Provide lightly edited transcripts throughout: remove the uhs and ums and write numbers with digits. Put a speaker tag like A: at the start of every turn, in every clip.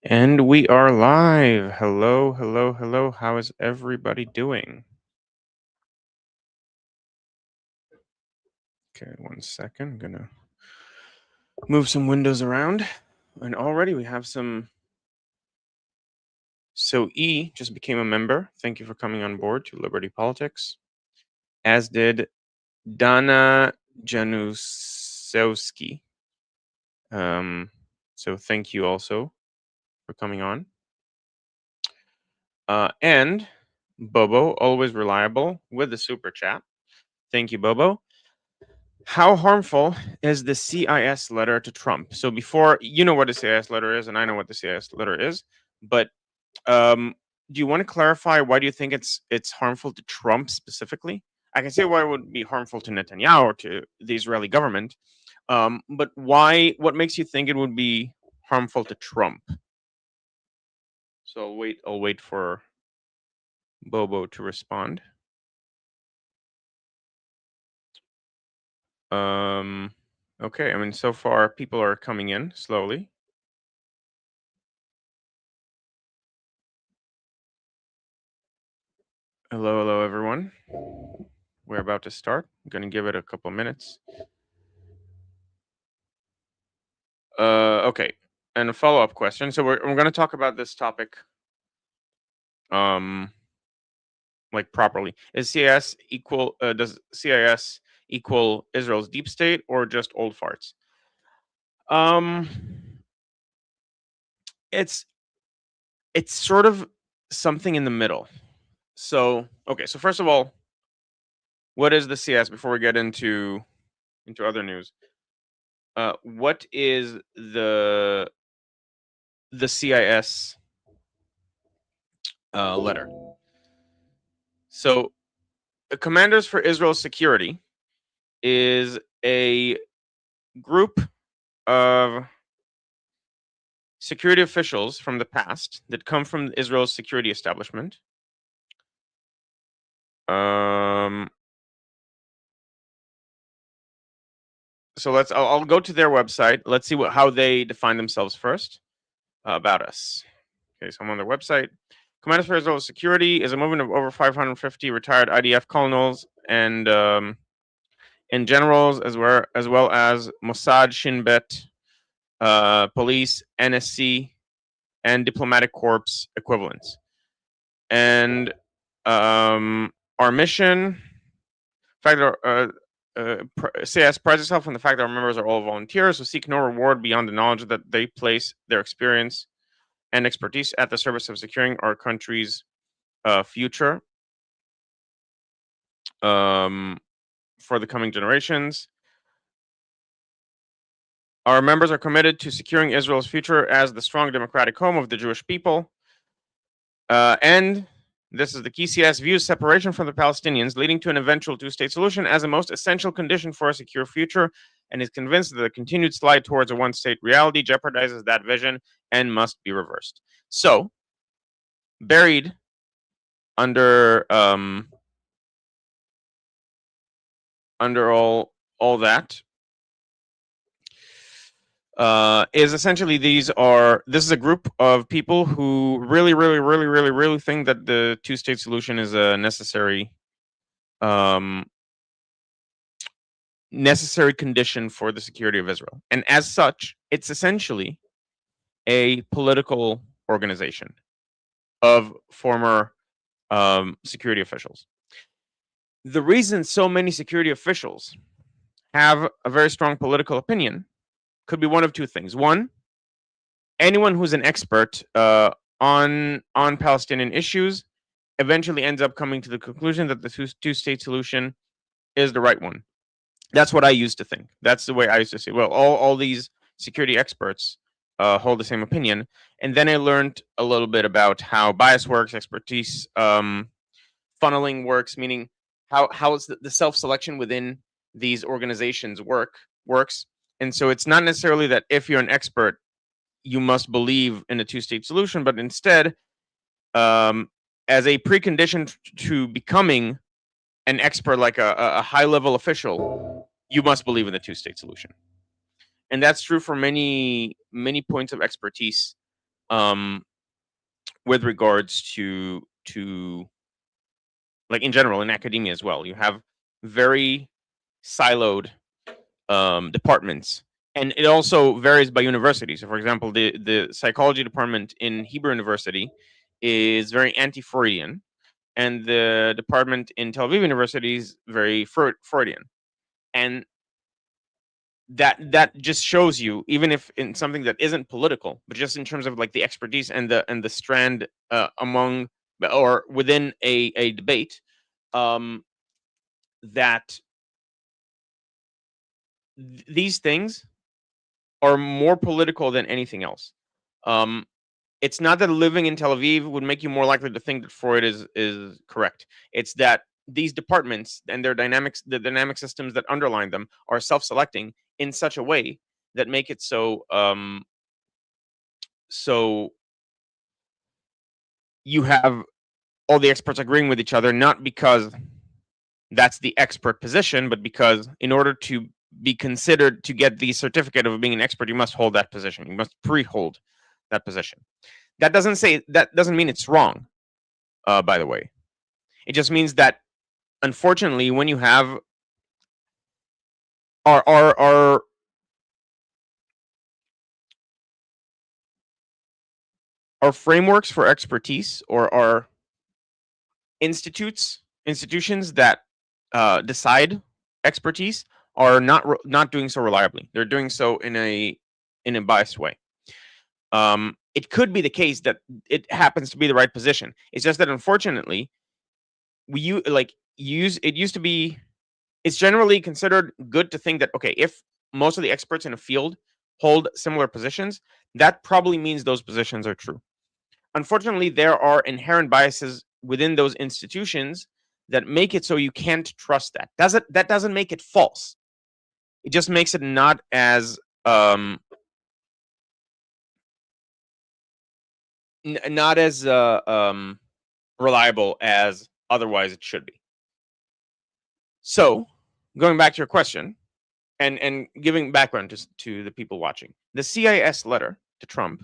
A: And we are live. Hello, hello, hello. How is everybody doing? Okay, 1 second. I'm gonna move some windows around. And already we have some. So E just became a member. Thank you for coming on board to Liberty Politics. As did Dana Janusewski. So thank you also for coming on. And Bobo, always reliable with the super chat. Thank you, Bobo. How harmful is the CIS letter to Trump? So before, you know what the CIS letter is, and I know what the CIS letter is, but do you want to clarify why do you think it's harmful to Trump specifically? I can say why it would be harmful to Netanyahu or to the Israeli government, but why? What makes you think it would be harmful to Trump? So I'll wait for Bobo to respond. Okay, I mean, so far people are coming in slowly. Hello, hello, everyone. We're about to start. I'm going to give it a couple minutes. Okay, and a follow-up question. So we're going to talk about this topic, like properly. Is CIS equal? Does CIS equal Israel's deep state or just old farts? It's sort of something in the middle. So okay, so first of all, what is the CIS? Before we get into other news, what is the CIS letter? So the Commanders for Israel's Security is a group of security officials from the past that come from Israel's security establishment. So I'll go to their website. Let's see how they define themselves first. About us. Okay, so I'm on their website. Commanders for Israel's Security is a movement of over 550 retired IDF colonels and generals, as well as Mossad, Shin Bet, police, NSC, and diplomatic corps equivalents. And our mission, in fact, CIS prides itself on the fact that our members are all volunteers who seek no reward beyond the knowledge that they place their experience and expertise at the service of securing our country's future for the coming generations. Our members are committed to securing Israel's future as the strong democratic home of the Jewish people. And this is the key. CIS views separation from the Palestinians, leading to an eventual two-state solution, as a most essential condition for a secure future, and is convinced that the continued slide towards a one-state reality jeopardizes that vision and must be reversed. So, buried under all that is essentially this is a group of people who really think that the two-state solution is a necessary condition for the security of Israel. And as such, it's essentially a political organization of former security officials. The reason so many security officials have a very strong political opinion could be one of two things. One, anyone who's an expert on Palestinian issues eventually ends up coming to the conclusion that the two-state solution is the right one. That's what I used to think. That's the way I used to say, well, all these security experts hold the same opinion. And then I learned a little bit about how bias works, expertise, funneling works, meaning how is the self-selection within these organizations works. And so it's not necessarily that if you're an expert, you must believe in a two-state solution, but instead, as a precondition to becoming an expert, like a high-level official, you must believe in the two-state solution. And that's true for many points of expertise with regards to like in general in academia as well. You have very siloed departments, and it also varies by university. So, for example, the psychology department in Hebrew University is very anti-Freudian, and the department in Tel Aviv University is very Freudian, and that just shows you, even if in something that isn't political, but just in terms of like the expertise and the strand among or within a debate, um, that these things are more political than anything else. Um, it's not that living in Tel Aviv would make you more likely to think that Freud is correct. It's that these departments and their dynamics, the dynamic systems that underline them, are self-selecting in such a way that make it so so you have all the experts agreeing with each other, not because that's the expert position, but because in order to be considered to get the certificate of being an expert, you must hold that position. You must pre-hold that position. That doesn't mean it's wrong. By the way, it just means that unfortunately, when you have our our frameworks for expertise, or our institutions that decide expertise, are not doing so reliably. They're doing so in a biased way. It could be the case that it happens to be the right position. It's just that unfortunately, it used to be. It's generally considered good to think that, okay, if most of the experts in a field hold similar positions, that probably means those positions are true. Unfortunately, there are inherent biases within those institutions that make it so you can't trust that. That doesn't make it false. It just makes it not as not as reliable as otherwise it should be. So, going back to your question, and giving background to the people watching, the CIS letter to Trump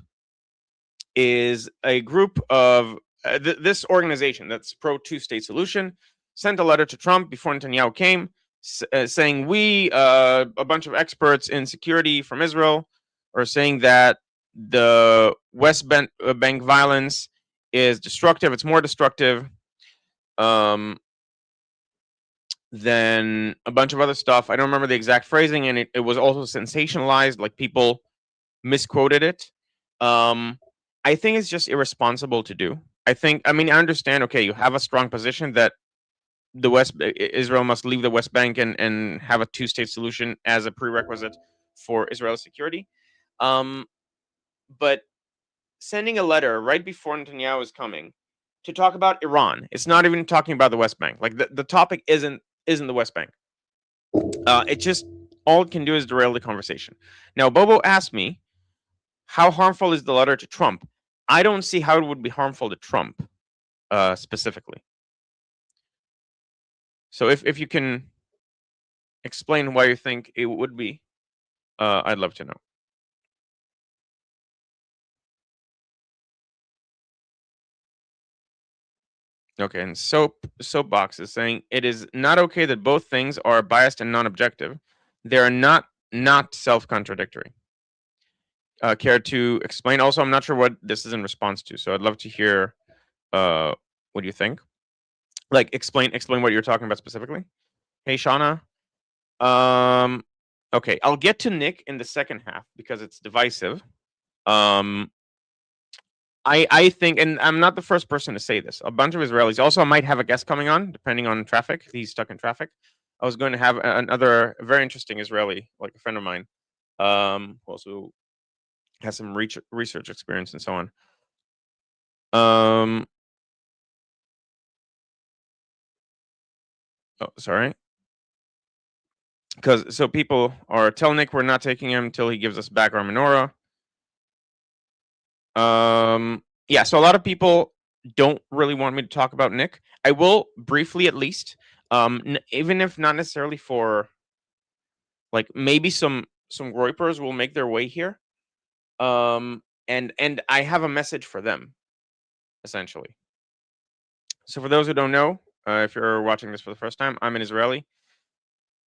A: is a group of this organization that's pro two-state solution sent a letter to Trump before Netanyahu came, saying we, a bunch of experts in security from Israel, are saying that the West Bank violence is destructive. It's more destructive than a bunch of other stuff. I don't remember the exact phrasing, and it was also sensationalized. Like, people misquoted it. I think it's just irresponsible to do. I mean, I understand. Okay, you have a strong position that Israel must leave the West Bank and have a two-state solution as a prerequisite for Israel's security. But sending a letter right before Netanyahu is coming to talk about Iran, it's not even talking about the West Bank. Like, the topic isn't the West Bank. It just, all it can do is derail the conversation. Now, Bobo asked me, how harmful is the letter to Trump? I don't see how it would be harmful to Trump specifically. So if you can explain why you think it would be, I'd love to know. Okay, and Soapbox is saying it is not okay that both things are biased and non-objective. They are not self-contradictory. Care to explain? Also, I'm not sure what this is in response to, so I'd love to hear what you think. Like, explain what you're talking about specifically. Hey, Shauna. Okay, I'll get to Nick in the second half because it's divisive. I think, and I'm not the first person to say this, a bunch of Israelis. Also, I might have a guest coming on, depending on traffic. He's stuck in traffic. I was going to have another very interesting Israeli, like a friend of mine, who also has some research experience and so on. Oh, sorry. Because so people are tell Nick we're not taking him until he gives us back our menorah. Yeah, so a lot of people don't really want me to talk about Nick. I will briefly, at least, even if not necessarily for, like, maybe some groypers will make their way here. and I have a message for them, essentially. So for those who don't know, if you're watching this for the first time, I'm an Israeli,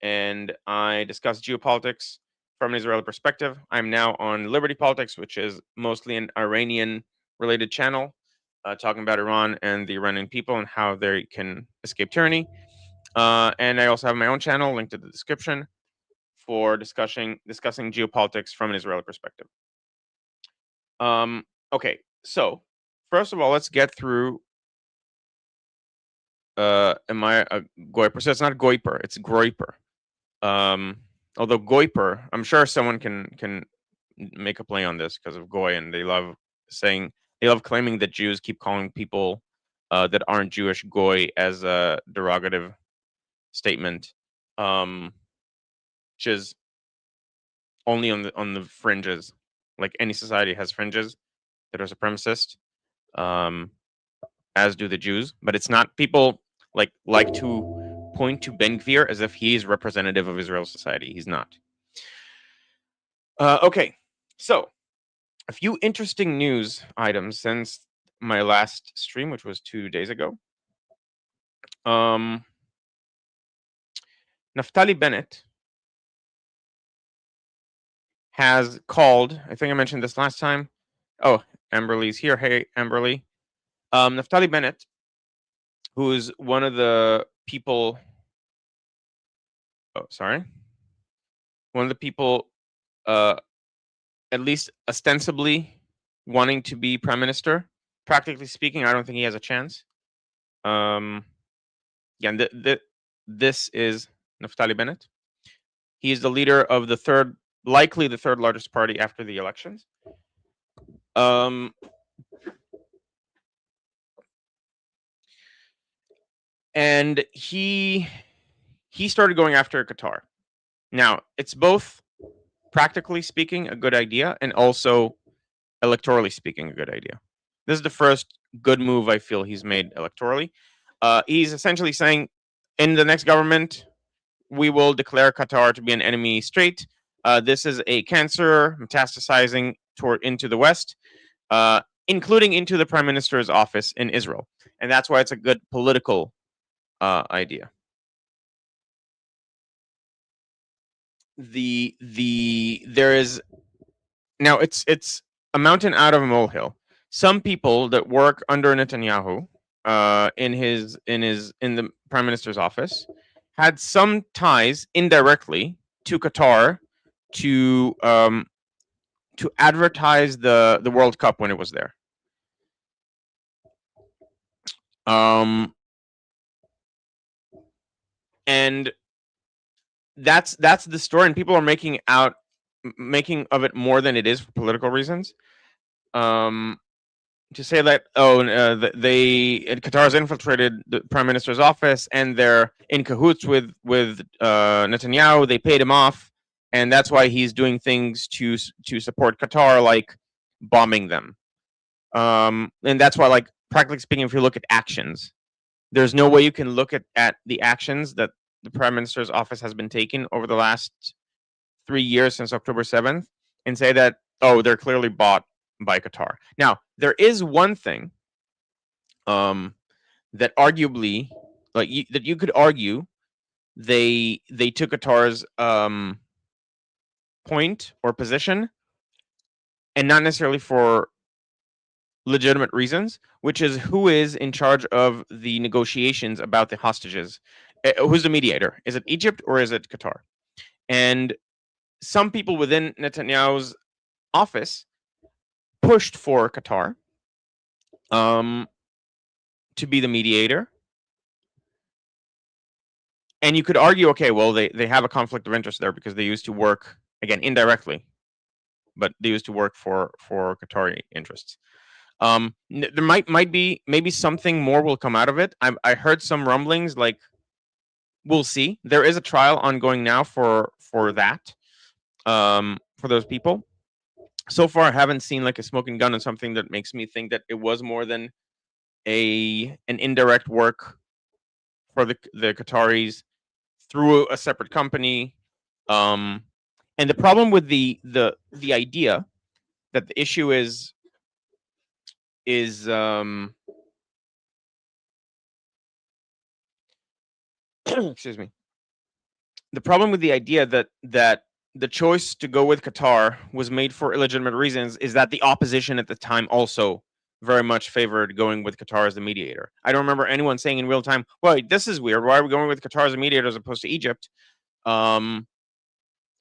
A: and I discuss geopolitics from an Israeli perspective. I'm now on Liberty Politics, which is mostly an Iranian-related channel, talking about Iran and the Iranian people and how they can escape tyranny. And I also have my own channel linked in the description for discussing geopolitics from an Israeli perspective. Okay, so first of all, let's get through. Am I a goiper? So it's not goiper, it's groiper. Although goiper, I'm sure someone can make a play on this because of goy, and they love claiming that Jews keep calling people that aren't Jewish goy as a derogative statement, which is only on the fringes. Like any society has fringes that are supremacist, as do the Jews, but it's not. People like to point to Ben Gvir as if he is representative of Israel's society. He's not. Okay, so a few interesting news items since my last stream, which was 2 days ago. Naftali Bennett has called, I think I mentioned this last time. Oh, Amberly's here. Hey, Amberly. Naftali Bennett, who is one of the people, one of the people, at least ostensibly wanting to be prime minister. Practically speaking, I don't think he has a chance. Yeah, this is Naftali Bennett. He is the leader of likely the third largest party after the elections. And he started going after Qatar. Now, it's both practically speaking a good idea and also electorally speaking a good idea. This is the first good move I feel he's made electorally. He's essentially saying, in the next government, we will declare Qatar to be an enemy state. This is a cancer metastasizing into the West, including into the prime minister's office in Israel, and that's why it's a good political idea. There is now it's a mountain out of a molehill. Some people that work under Netanyahu in the prime minister's office had some ties indirectly to Qatar to advertise the World Cup when it was there. And that's the story, and people are making of it more than it is for political reasons. To say that Qatar has infiltrated the prime minister's office and they're in cahoots with Netanyahu. They paid him off, and that's why he's doing things to support Qatar, like bombing them. And that's why, like, practically speaking, if you look at actions, there's no way you can look at the actions that the prime minister's office has been taking over the last 3 years since October 7th and say that, oh, they're clearly bought by Qatar. Now, there is one thing that arguably, that you could argue they took Qatar's point or position, and not necessarily for legitimate reasons, which is who is in charge of the negotiations about the hostages. Who's the mediator? Is it Egypt or is it Qatar? And some people within Netanyahu's office pushed for Qatar to be the mediator. And you could argue, okay, well, they have a conflict of interest there because they used to work, again, indirectly, but they used to work for Qatari interests. There might be, maybe something more will come out of it. I heard some rumblings, like, we'll see. There is a trial ongoing now for that, for those people. So far, I haven't seen like a smoking gun or something that makes me think that it was more than an indirect work for the Qataris through a separate company. And the problem with the idea that the issue is excuse me. The problem with the idea that the choice to go with Qatar was made for illegitimate reasons is that the opposition at the time also very much favored going with Qatar as the mediator. I don't remember anyone saying in real time, "Well, this is weird. Why are we going with Qatar as a mediator as opposed to Egypt?" Um,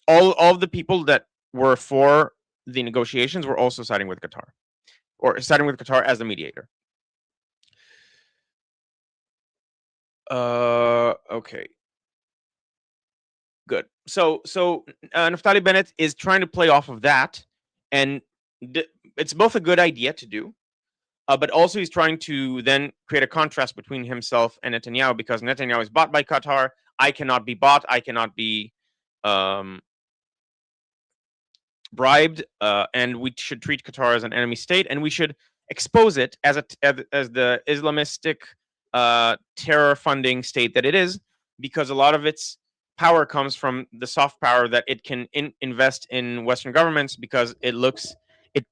A: all of the people that were for the negotiations were also siding with Qatar, or siding with Qatar as the mediator. Okay. Good. So Naftali Bennett is trying to play off of that, and it's both a good idea to do, but also he's trying to then create a contrast between himself and Netanyahu, because Netanyahu is bought by Qatar. I cannot be bought. I cannot be bribed, and we should treat Qatar as an enemy state, and we should expose it as the Islamistic terror funding state that it is, because a lot of its power comes from the soft power that it can invest in Western governments, because it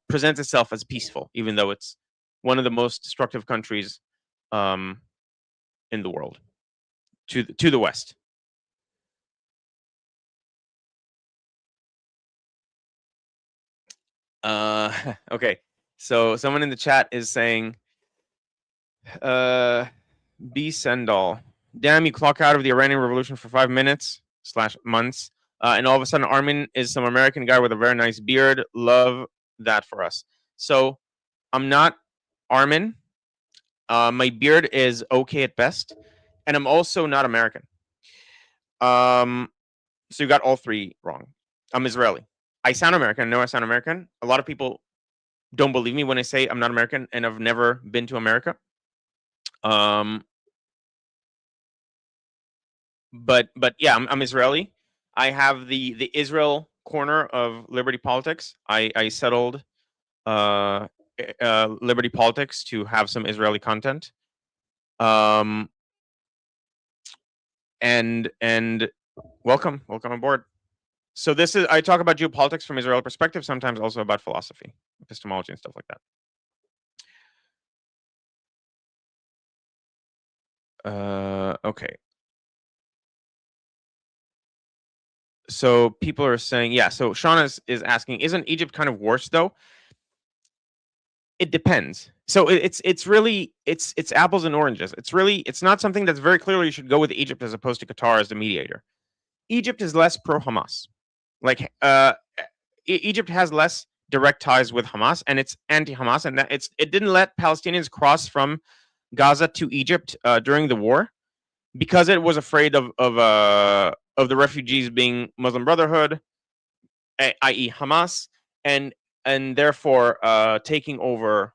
A: presents itself as peaceful, even though it's one of the most destructive countries in the world to the West. Okay. So someone in the chat is saying, B Sendall, damn, you clock out of the Iranian Revolution for 5 minutes / months, and all of a sudden Armin is some American guy with a very nice beard. Love that for us. So I'm not Armin. My beard is okay at best, and I'm also not American. So you got all three wrong. I'm Israeli. I sound American. I know I sound American. A lot of people don't believe me when I say I'm not American and I've never been to America. But yeah, I'm Israeli. I have the Israel corner of Liberty Politics. I settled Liberty Politics to have some Israeli content. And welcome aboard. So this is, I talk about geopolitics from Israeli perspective, sometimes also about philosophy, epistemology, and stuff like that. Okay. So people are saying, yeah. So Sean is asking, isn't Egypt kind of worse though? It depends. So it's really it's apples and oranges. It's not something that's very clearly you should go with Egypt as opposed to Qatar as the mediator. Egypt is less pro Hamas. Like Egypt has less direct ties with Hamas, and it's anti-Hamas, and that it didn't let Palestinians cross from Gaza to Egypt during the war because it was afraid of the refugees being Muslim Brotherhood, i.e. Hamas, and therefore taking over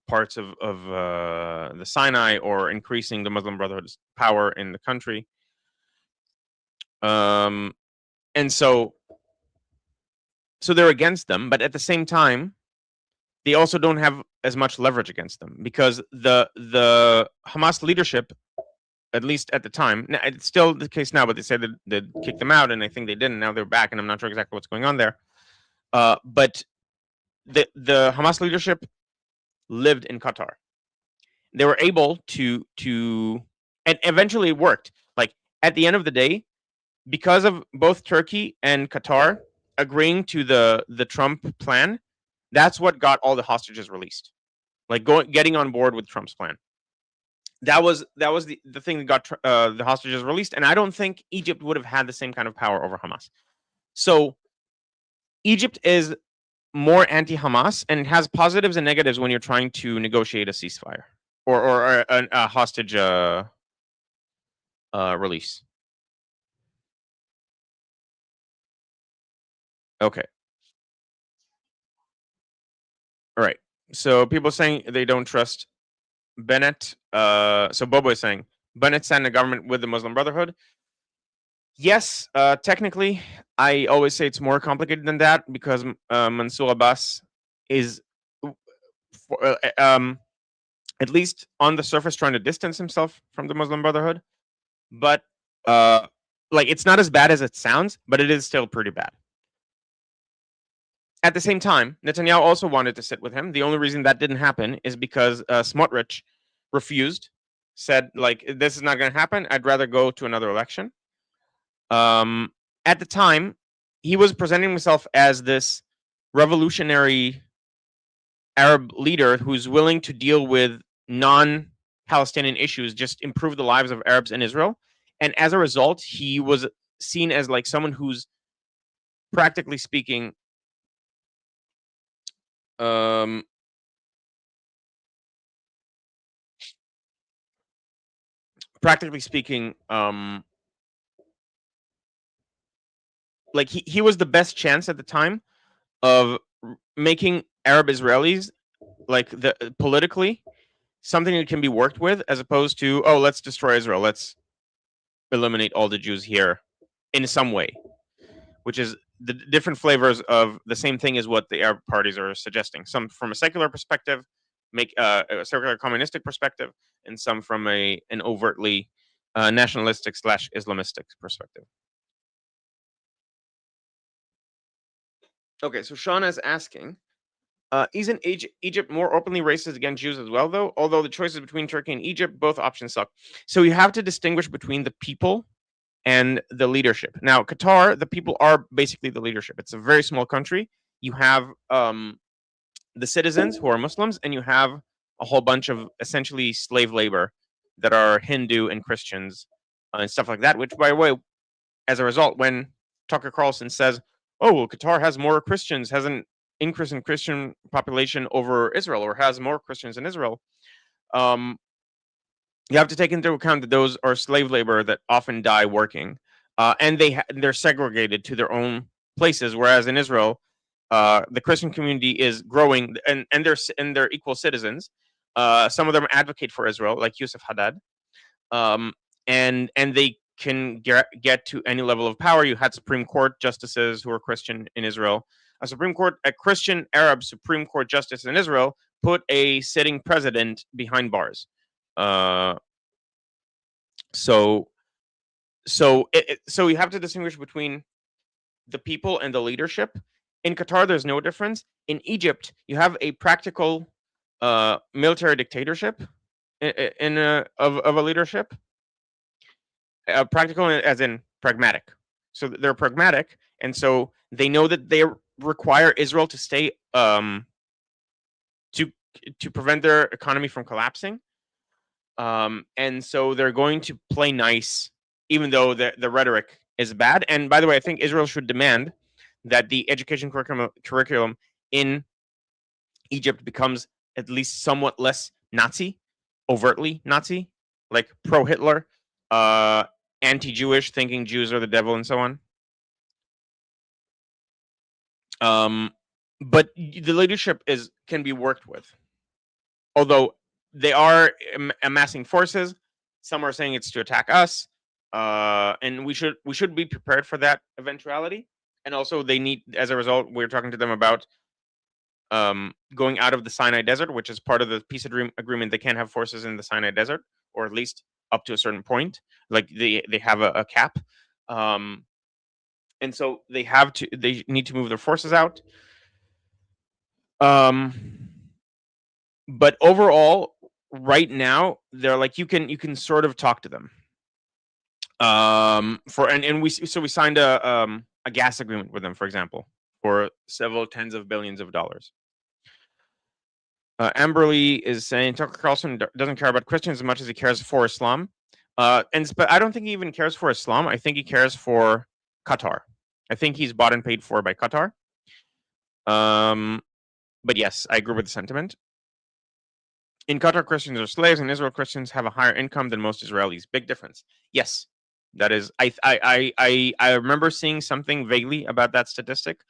A: parts of the Sinai or increasing the Muslim Brotherhood's power in the country. And so they're against them, but at the same time, they also don't have as much leverage against them, because the Hamas leadership, at least at the time, it's still the case now, but they said that they kicked them out, and I think they didn't. Now they're back, and I'm not sure exactly what's going on there. But the Hamas leadership lived in Qatar. They were able to and eventually it worked. Like at the end of the day, because of both Turkey and Qatar agreeing to the Trump plan, that's what got all the hostages released. Like getting on board with Trump's plan. That was the thing that got the hostages released, and I don't think Egypt would have had the same kind of power over Hamas. So Egypt is more anti-Hamas, and it has positives and negatives when you're trying to negotiate a ceasefire or a hostage release. Okay. All right. So people saying they don't trust Bennett. So Bobo is saying Bennett sent a government with the Muslim Brotherhood. Yes, technically, I always say it's more complicated than that, because Mansour Abbas is, at least on the surface, trying to distance himself from the Muslim Brotherhood. But like, it's not as bad as it sounds, but it is still pretty bad. At the same time, Netanyahu also wanted to sit with him. The only reason that didn't happen is because Smotrich refused, said, like, this is not going to happen. I'd rather go to another election. At the time, he was presenting himself as this revolutionary Arab leader who's willing to deal with non-Palestinian issues, just improve the lives of Arabs in Israel. And as a result, he was seen as like someone who's practically speaking, um, practically speaking, like he was the best chance at the time of making Arab Israelis like the politically something that can be worked with, as opposed to, oh, let's destroy Israel, let's eliminate all the Jews here in some way, which is the different flavors of the same thing is what the Arab parties are suggesting. Some from a secular perspective, make a secular communistic perspective, and some from an overtly nationalistic slash Islamistic perspective. Okay, so Shauna is asking, isn't Egypt more openly racist against Jews as well, though? Although the choices between Turkey and Egypt, both options suck. So you have to distinguish between the people and the leadership. Now, Qatar, the people are basically the leadership. It's a very small country. You have the citizens who are Muslims, and you have a whole bunch of essentially slave labor that are Hindu and Christians and stuff like that. Which, by the way, as a result, when Tucker Carlson says, "Oh, well, Qatar has more Christians, has an increase in Christian population over Israel, or has more Christians in Israel," you have to take into account that those are slave labor that often die working, and they're segregated to their own places. Whereas in Israel, the Christian community is growing, and they're equal citizens. Some of them advocate for Israel, like Yusuf Haddad, um, and they can get to any level of power. You had Supreme Court justices who are Christian in Israel. A Christian Arab Supreme Court justice in Israel put a sitting president behind bars. Uh, so so you have to distinguish between the people and the leadership. In Qatar, there's no difference. In Egypt, you have a practical military dictatorship of a leadership. Practical as in pragmatic. So they're pragmatic, and so they know that they require Israel to stay to prevent their economy from collapsing. And so they're going to play nice, even though the rhetoric is bad. And by the way, I think Israel should demand that the education curriculum in Egypt becomes at least somewhat less Nazi, overtly Nazi, like pro-Hitler, anti-Jewish, thinking Jews are the devil, and so on. But the leadership can be worked with, although they are amassing forces. Some are saying it's to attack us, and we should be prepared for that eventuality. And also, they need, as a result, we're talking to them about going out of the Sinai Desert, which is part of the peace agreement. They can't have forces in the Sinai Desert, or at least up to a certain point. Like they have a cap, and so they need to move their forces out. But overall, right now, they're like, you can sort of talk to them. We signed a gas agreement with them, for example, for several tens of billions of dollars. Amberly is saying Tucker Carlson doesn't care about Christians as much as he cares for Islam. But I don't think he even cares for Islam. I think he cares for Qatar. I think he's bought and paid for by Qatar. But yes, I agree with the sentiment. In Qatar, Christians are slaves. In Israel, Christians have a higher income than most Israelis. Big difference. Yes, that is. I remember seeing something vaguely about that statistic.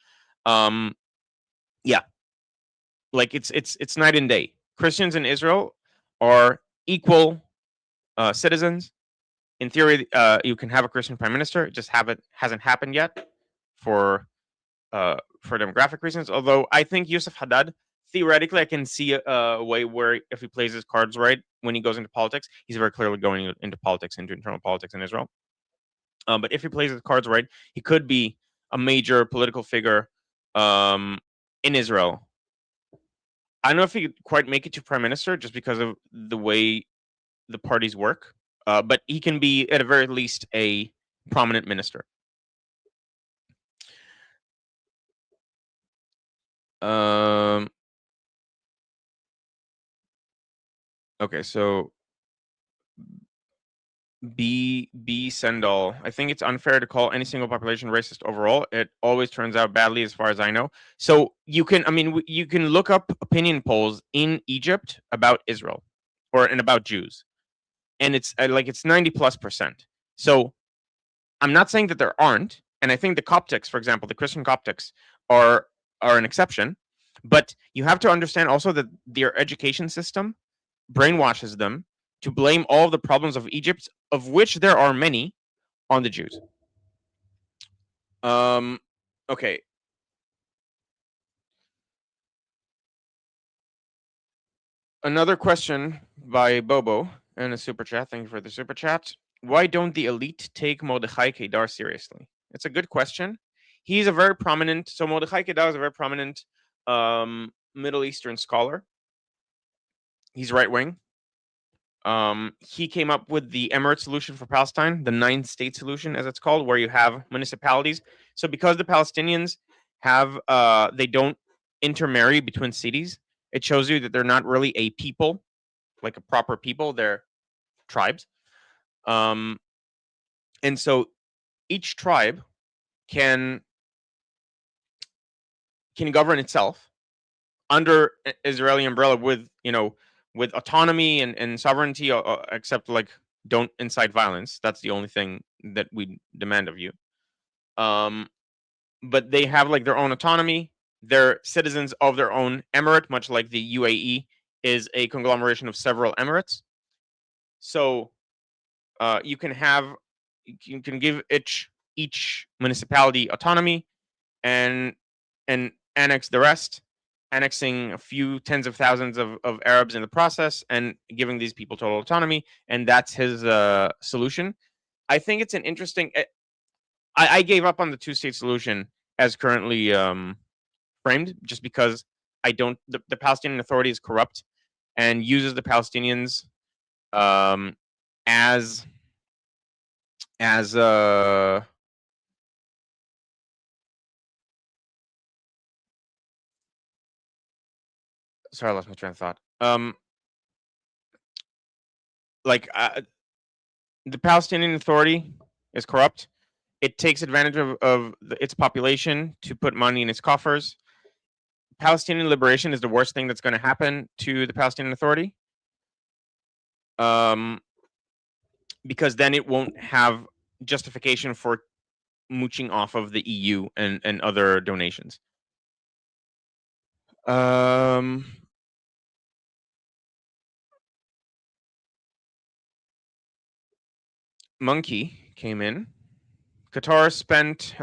A: Yeah, like it's night and day. Christians in Israel are equal citizens. In theory, you can have a Christian prime minister. It just hasn't happened yet for demographic reasons. Although I think Yusuf Haddad, theoretically, I can see a way where if he plays his cards right when he goes into politics, he's very clearly going into politics, into internal politics in Israel. But if he plays his cards right, he could be a major political figure in Israel. I don't know if he could quite make it to prime minister just because of the way the parties work, but he can be, at the very least, a prominent minister. Okay, so B Sendall. I think it's unfair to call any single population racist overall. It always turns out badly, as far as I know. So you can, I mean, you can look up opinion polls in Egypt about Israel, and about Jews, and it's like it's 90+%. So I'm not saying that there aren't, and I think the Coptics, for example, the Christian Coptics are an exception, but you have to understand also that their education system brainwashes them to blame all of the problems of Egypt, of which there are many, on the Jews. Okay. Another question by Bobo in a super chat. Thank you for the super chat. Why don't the elite take Mordechai Kedar seriously? It's a good question. He's a very prominent. So Mordechai Kedar is a very prominent Middle Eastern scholar. He's right wing. He came up with the emirate solution for Palestine, the 9-state solution, as it's called, where you have municipalities. So because the Palestinians have, they don't intermarry between cities, it shows you that they're not really a people, like a proper people. They're tribes. And so each tribe can govern itself under Israeli umbrella with, with autonomy and sovereignty, except like don't incite violence. That's the only thing that we demand of you. But they have like their own autonomy. They're citizens of their own emirate, much like the UAE is a conglomeration of several emirates. So you can give each municipality autonomy and annex the rest, annexing a few tens of thousands of Arabs in the process and giving these people total autonomy. And that's his solution. I think it's an interesting. I gave up on the 2-state solution as currently framed, just because I don't. The Palestinian Authority is corrupt and uses the Palestinians as sorry, I lost my train of thought. The Palestinian Authority is corrupt. It takes advantage of its population to put money in its coffers. Palestinian liberation is the worst thing that's going to happen to the Palestinian Authority, because then it won't have justification for mooching off of the EU and other donations. Monkey came in. Qatar spent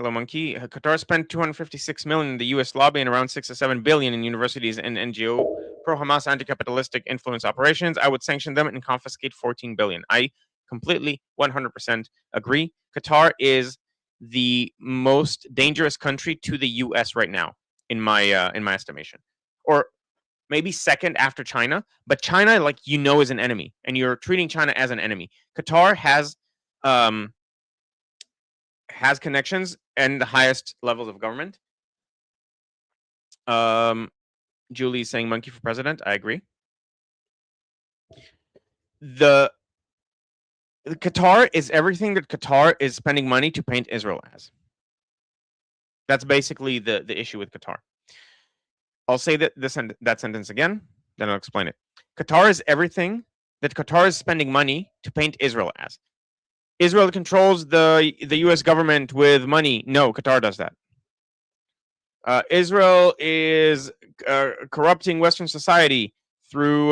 A: 256 million in the U.S. lobby and around 6 to 7 billion in universities and NGO pro-Hamas anti-capitalistic influence operations. I would sanction them and confiscate 14 billion. I completely 100% agree. Qatar is the most dangerous country to the U.S. right now, in my estimation, or maybe second after China. But China, like, is an enemy, and you're treating China as an enemy. Qatar has connections and the highest levels of government. Julie is saying monkey for president. I agree. The Qatar is everything that Qatar is spending money to paint Israel as. That's basically the issue with Qatar. I'll say that sentence again, then I'll explain it. Qatar is everything that Qatar is spending money to paint Israel as. Israel controls the U.S. government with money. No, Qatar does that. Israel is corrupting Western society through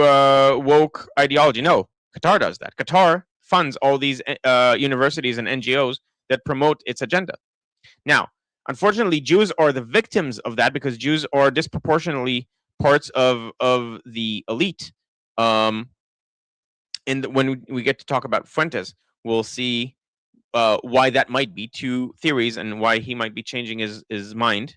A: woke ideology. No, Qatar does that. Qatar funds all these universities and NGOs that promote its agenda. Now, unfortunately, Jews are the victims of that, because Jews are disproportionately parts of the elite. And when we get to talk about Fuentes, we'll see why that might be. Two theories and why he might be changing his mind.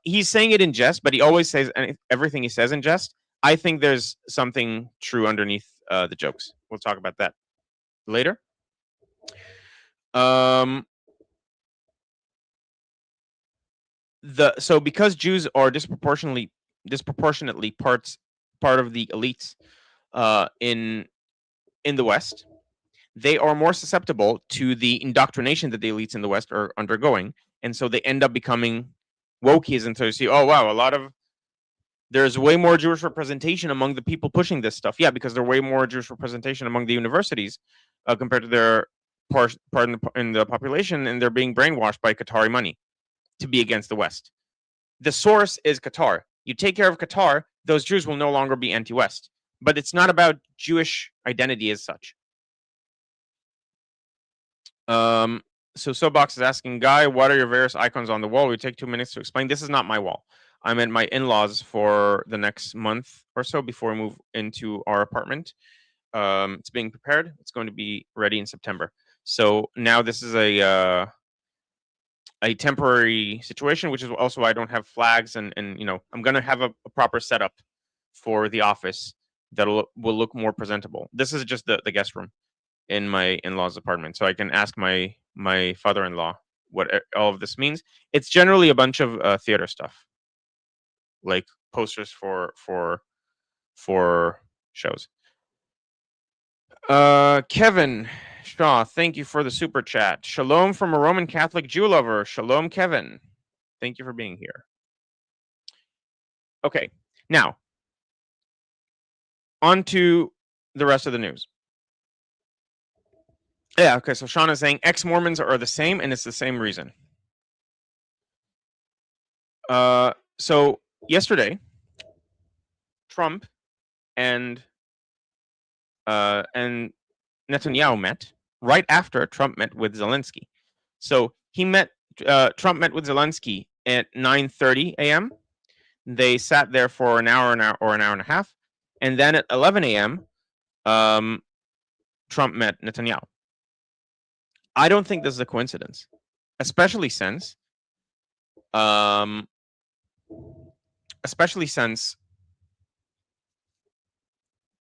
A: He's saying it in jest, but he always says everything he says in jest. I think there's something true underneath the jokes. We'll talk about that later. So because Jews are disproportionately part of the elites in the West, they are more susceptible to the indoctrination that the elites in the West are undergoing, and so they end up becoming wokeism. So you see, oh wow, there's way more Jewish representation among the people pushing this stuff. Yeah, because there's way more Jewish representation among the universities compared to their part in the population, and they're being brainwashed by Qatari money to be against the West. The source is Qatar. You take care of Qatar, those Jews will no longer be anti-West. But it's not about Jewish identity as such. So Soapbox is asking, Guy, what are your various icons on the wall? We take 2 minutes to explain. This is not my wall. I'm at my in-laws for the next month or so before we move into our apartment. It's being prepared. It's going to be ready in September. So now this is a temporary situation, which is also why I don't have flags, and I'm going to have a proper setup for the office that will look more presentable. This is just the guest room in my in-laws apartment, so I can ask my father-in-law what all of this means. It's generally a bunch of theater stuff, like posters for shows. Kevin Shaw, thank you for the super chat. Shalom from a Roman Catholic Jew lover. Shalom, Kevin. Thank you for being here. Okay, now on to the rest of the news. Yeah, okay, so Sean is saying ex-Mormons are the same, and it's the same reason. So yesterday, Trump and Netanyahu met right after Trump met with Zelensky. So Trump met with Zelensky at 9:30 a.m. They sat there for an hour and a half, and then at 11 a.m., Trump met Netanyahu. I don't think this is a coincidence, especially since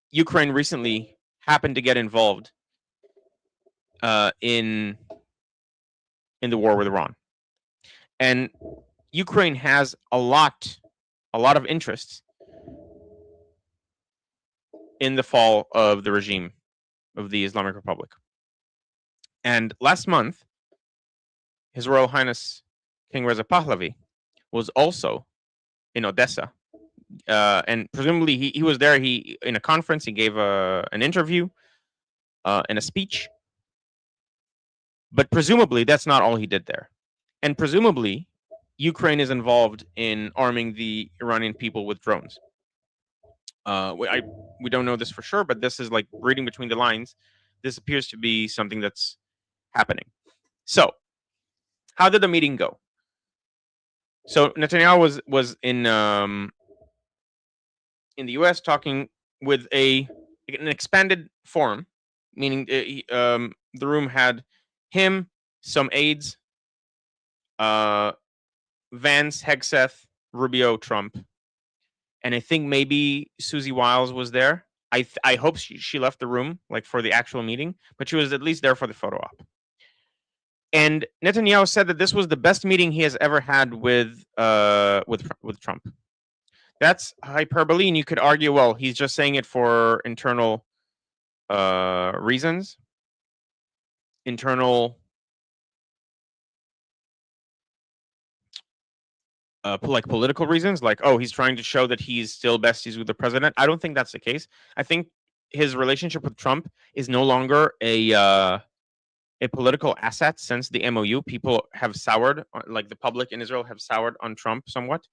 A: Ukraine recently happened to get involved in the war with Iran, and Ukraine has a lot of interests in the fall of the regime of the Islamic Republic. And last month, His Royal Highness King Reza Pahlavi was also in Odessa, and presumably he was there. He in a conference. He gave an interview and a speech, but presumably that's not all he did there. And presumably, Ukraine is involved in arming the Iranian people with drones. We don't know this for sure, but this is like reading between the lines. This appears to be something that's happening. So, how did the meeting go? So Netanyahu was in the U.S. talking with an expanded forum, meaning the room had him, some aides, Vance, Hegseth, Rubio, Trump, and I think maybe Susie Wiles was there. I hope she left the room like for the actual meeting, but she was at least there for the photo op. And Netanyahu said that this was the best meeting he has ever had with Trump. That's hyperbole, and you could argue, well, he's just saying it for internal reasons, internal like political reasons, like, oh, he's trying to show that he's still besties with the president. I don't think that's the case. I think his relationship with Trump is no longer a political asset since the MOU. People have soured, like the public in Israel have soured on Trump somewhat.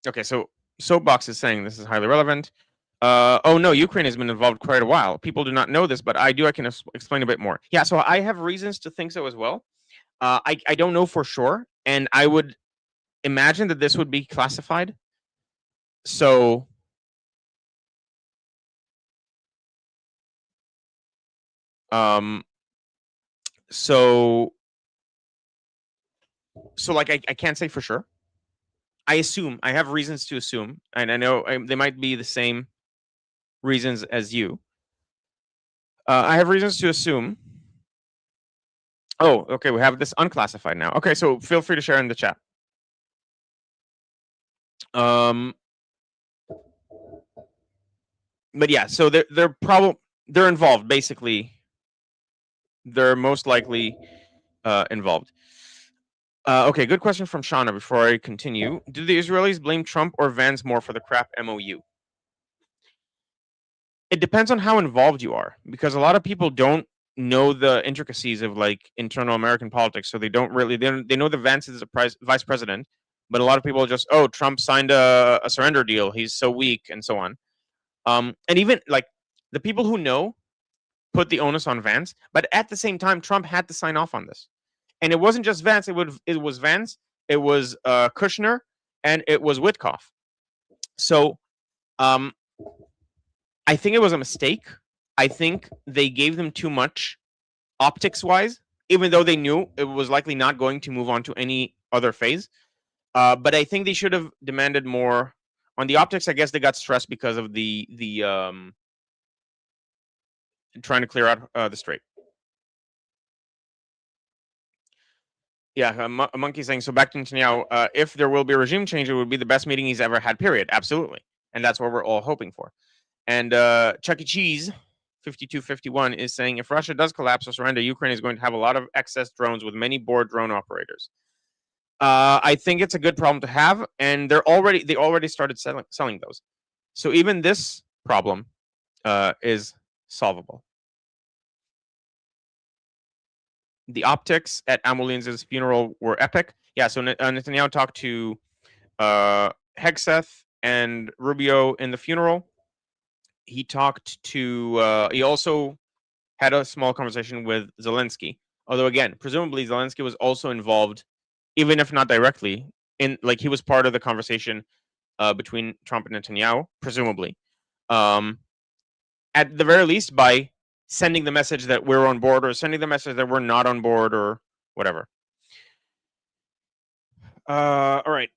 A: Okay, so Soapbox is saying this is highly relevant. Oh no, Ukraine has been involved quite a while. People do not know this, but I can explain a bit more. Yeah, so I have reasons to think so as well. I don't know for sure, and I would imagine that this would be classified. So So like I can't say for sure. I assume, I have reasons to assume, and I know they might be the same reasons as you. I have reasons to assume. Oh, okay. We have this unclassified now. Okay, so feel free to share in the chat. But yeah, so they're involved. Basically, they're most likely involved. Okay, good question from Shauna. Before I continue, do the Israelis blame Trump or Vance more for the crap MOU? It depends on how involved you are, because a lot of people don't know the intricacies of like internal American politics, so they know the Vance is a vice president, but a lot of people just, oh, Trump signed a surrender deal, he's so weak, and so on. And even like the people who know put the onus on Vance, but at the same time, Trump had to sign off on this, and it wasn't just Vance. It was Vance, it was Kushner, and it was Witkoff. So um, I think it was a mistake. I think they gave them too much optics wise, even though they knew it was likely not going to move on to any other phase. But I think they should have demanded more on the optics. I guess they got stressed because of the trying to clear out the strait. Yeah, a monkey saying, so back to Netanyahu, if there will be a regime change, it would be the best meeting he's ever had, period. Absolutely. And that's what we're all hoping for. And Chuck E. Cheese 5251 is saying, if Russia does collapse or surrender, Ukraine is going to have a lot of excess drones with many bored drone operators. I think it's a good problem to have, and they already started selling those. So even this problem is solvable. The optics at Amulin's funeral were epic. Yeah, so Netanyahu talked to Hegseth and Rubio in the funeral. He talked to. He also had a small conversation with Zelensky. Although again, presumably Zelensky was also involved, even if not directly, in like he was part of the conversation between Trump and Netanyahu, presumably. At the very least, by sending the message that we're on board, or sending the message that we're not on board, or whatever. All right.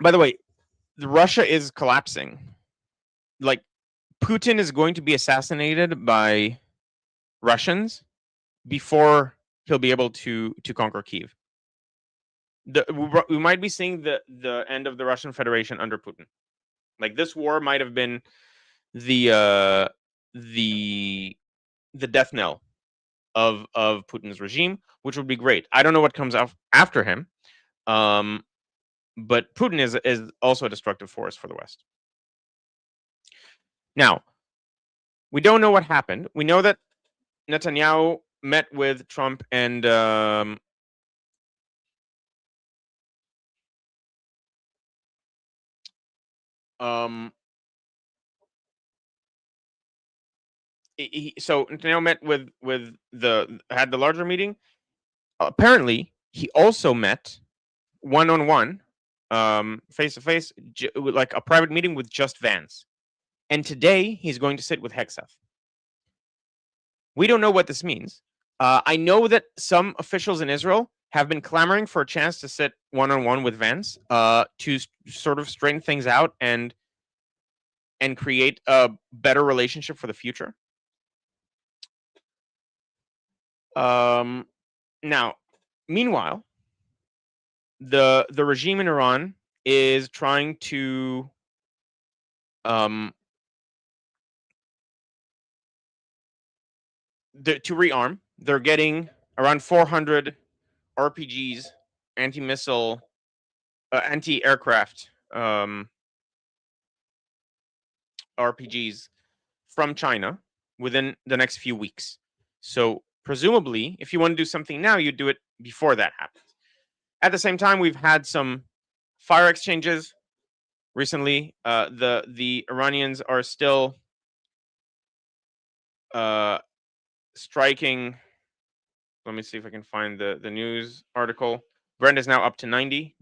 A: By the way, Russia is collapsing. Like Putin is going to be assassinated by Russians before he'll be able to conquer Kiev. We might be seeing the end of the Russian Federation under Putin. Like this war might have been the death knell of Putin's regime, which would be great. I don't know what comes after him, but Putin is also a destructive force for the West. Now, we don't know what happened. We know that Netanyahu met with Trump and so Netanyahu met with had the larger meeting. Apparently, he also met one-on-one, face to face, like a private meeting with just Vance. And today he's going to sit with Hegseth. We don't know what this means. I know that some officials in Israel have been clamoring for a chance to sit one-on-one with Vance to sort of straighten things out and create a better relationship for the future. Now, meanwhile, the regime in Iran is trying to to rearm. They're getting around 400 RPGs, anti-missile, anti-aircraft RPGs from China within the next few weeks. So presumably, if you want to do something now, you do it before that happens. At the same time, we've had some fire exchanges recently. The Iranians are still striking. Let me see if I can find the news article. Brent is now up to $90.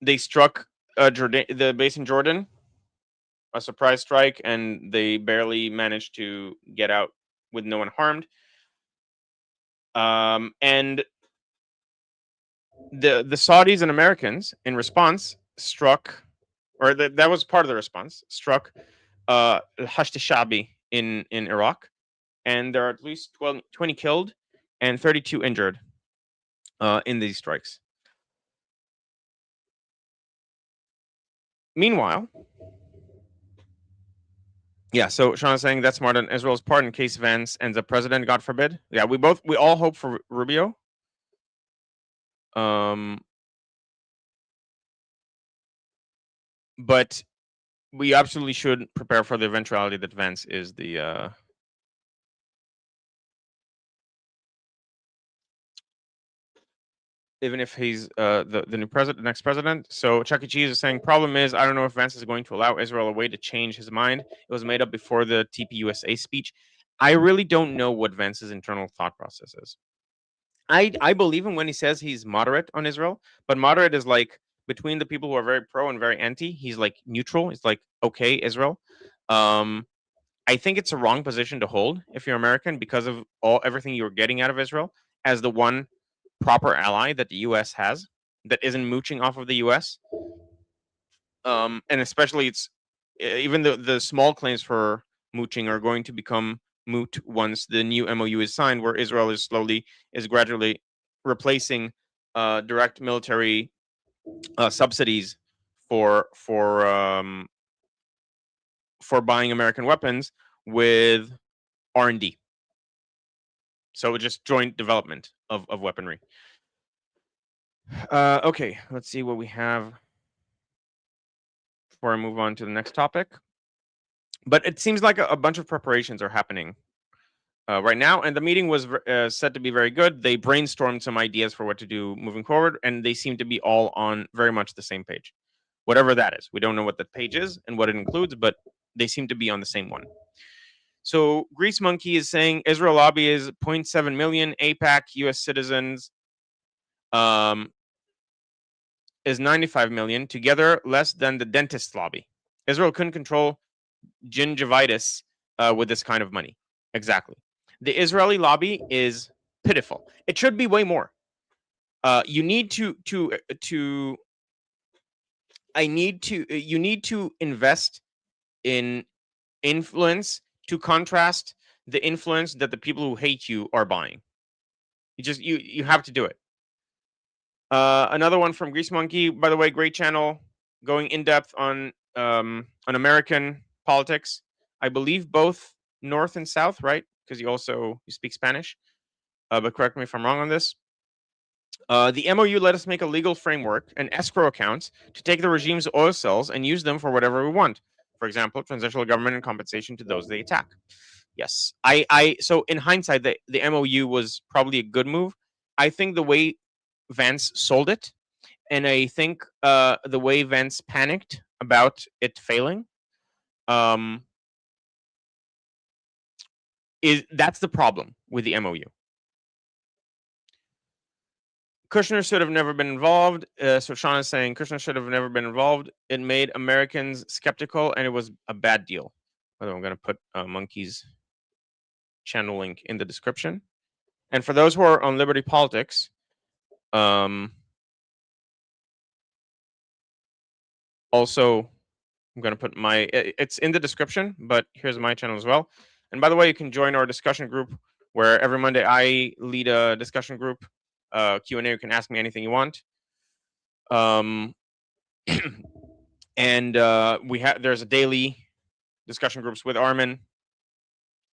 A: They struck the base in Jordan, a surprise strike, and they barely managed to get out with no one harmed. And the Saudis and Americans, in response, struck, or that was part of the response, struck Hashd al-Shabi in Iraq, and there are at least 20 killed and 32 injured in these strikes. Meanwhile, yeah, so Sean is saying that's smart on Israel's part in case Vance ends up president, God forbid. Yeah, we all hope for Rubio. But we absolutely should prepare for the eventuality that Vance is the even if he's the new president, the next president. So Chuck E. Cheese is saying, problem is, I don't know if Vance is going to allow Israel a way to change his mind. It was made up before the TPUSA speech. I really don't know what Vance's internal thought process is. I believe him when he says he's moderate on Israel, but moderate is like between the people who are very pro and very anti. He's like neutral. He's like, okay, Israel. I think it's a wrong position to hold if you're American because of everything you're getting out of Israel as the one proper ally that the U.S. has that isn't mooching off of the U.S. And especially it's even the small claims for mooching are going to become moot once the new MOU is signed, where Israel is gradually replacing direct military subsidies for buying American weapons with R&D. So just joint development of weaponry. Okay, let's see what we have before I move on to the next topic. But it seems like a bunch of preparations are happening right now, and the meeting was said to be very good. They brainstormed some ideas for what to do moving forward, and they seem to be all on very much the same page. Whatever that is. We don't know what that page is and what it includes, but they seem to be on the same one. So Grease Monkey is saying Israel lobby is 0.7 million. APAC US citizens is 95 million. Together, less than the dentist lobby. Israel couldn't control gingivitis with this kind of money. Exactly. The Israeli lobby is pitiful. It should be way more. You need to invest in influence to contrast the influence that the people who hate you are buying. You have to do it. Another one from Grease Monkey, by the way, great channel, going in depth on American politics. I believe both North and South, right? Because you speak Spanish. But correct me if I'm wrong on this. The MOU let us make a legal framework and escrow accounts to take the regime's oil sales and use them for whatever we want. For example, transitional government and compensation to those they attack. Yes, so in hindsight, the MOU was probably a good move. I think the way Vance sold it, and I think the way Vance panicked about it failing, that's the problem with the MOU. Kushner should have never been involved. So Sean is saying Kushner should have never been involved. It made Americans skeptical, and it was a bad deal. Although I'm going to put Monkey's channel link in the description. And for those who are on Liberty Politics, also, I'm going to put it's in the description, but here's my channel as well. And by the way, you can join our discussion group where every Monday I lead a discussion group. Q&A, you can ask me anything you want. And there's a daily discussion groups with Armin,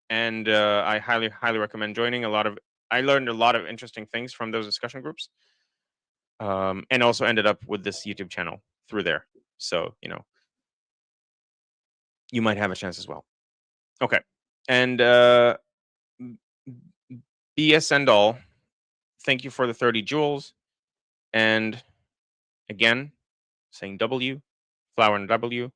A: and I highly recommend joining. I learned a lot of interesting things from those discussion groups, and also ended up with this YouTube channel through there. So you might have a chance as well. Okay, and BS and all, thank you for the 30 joules, and again, saying W, flower and W.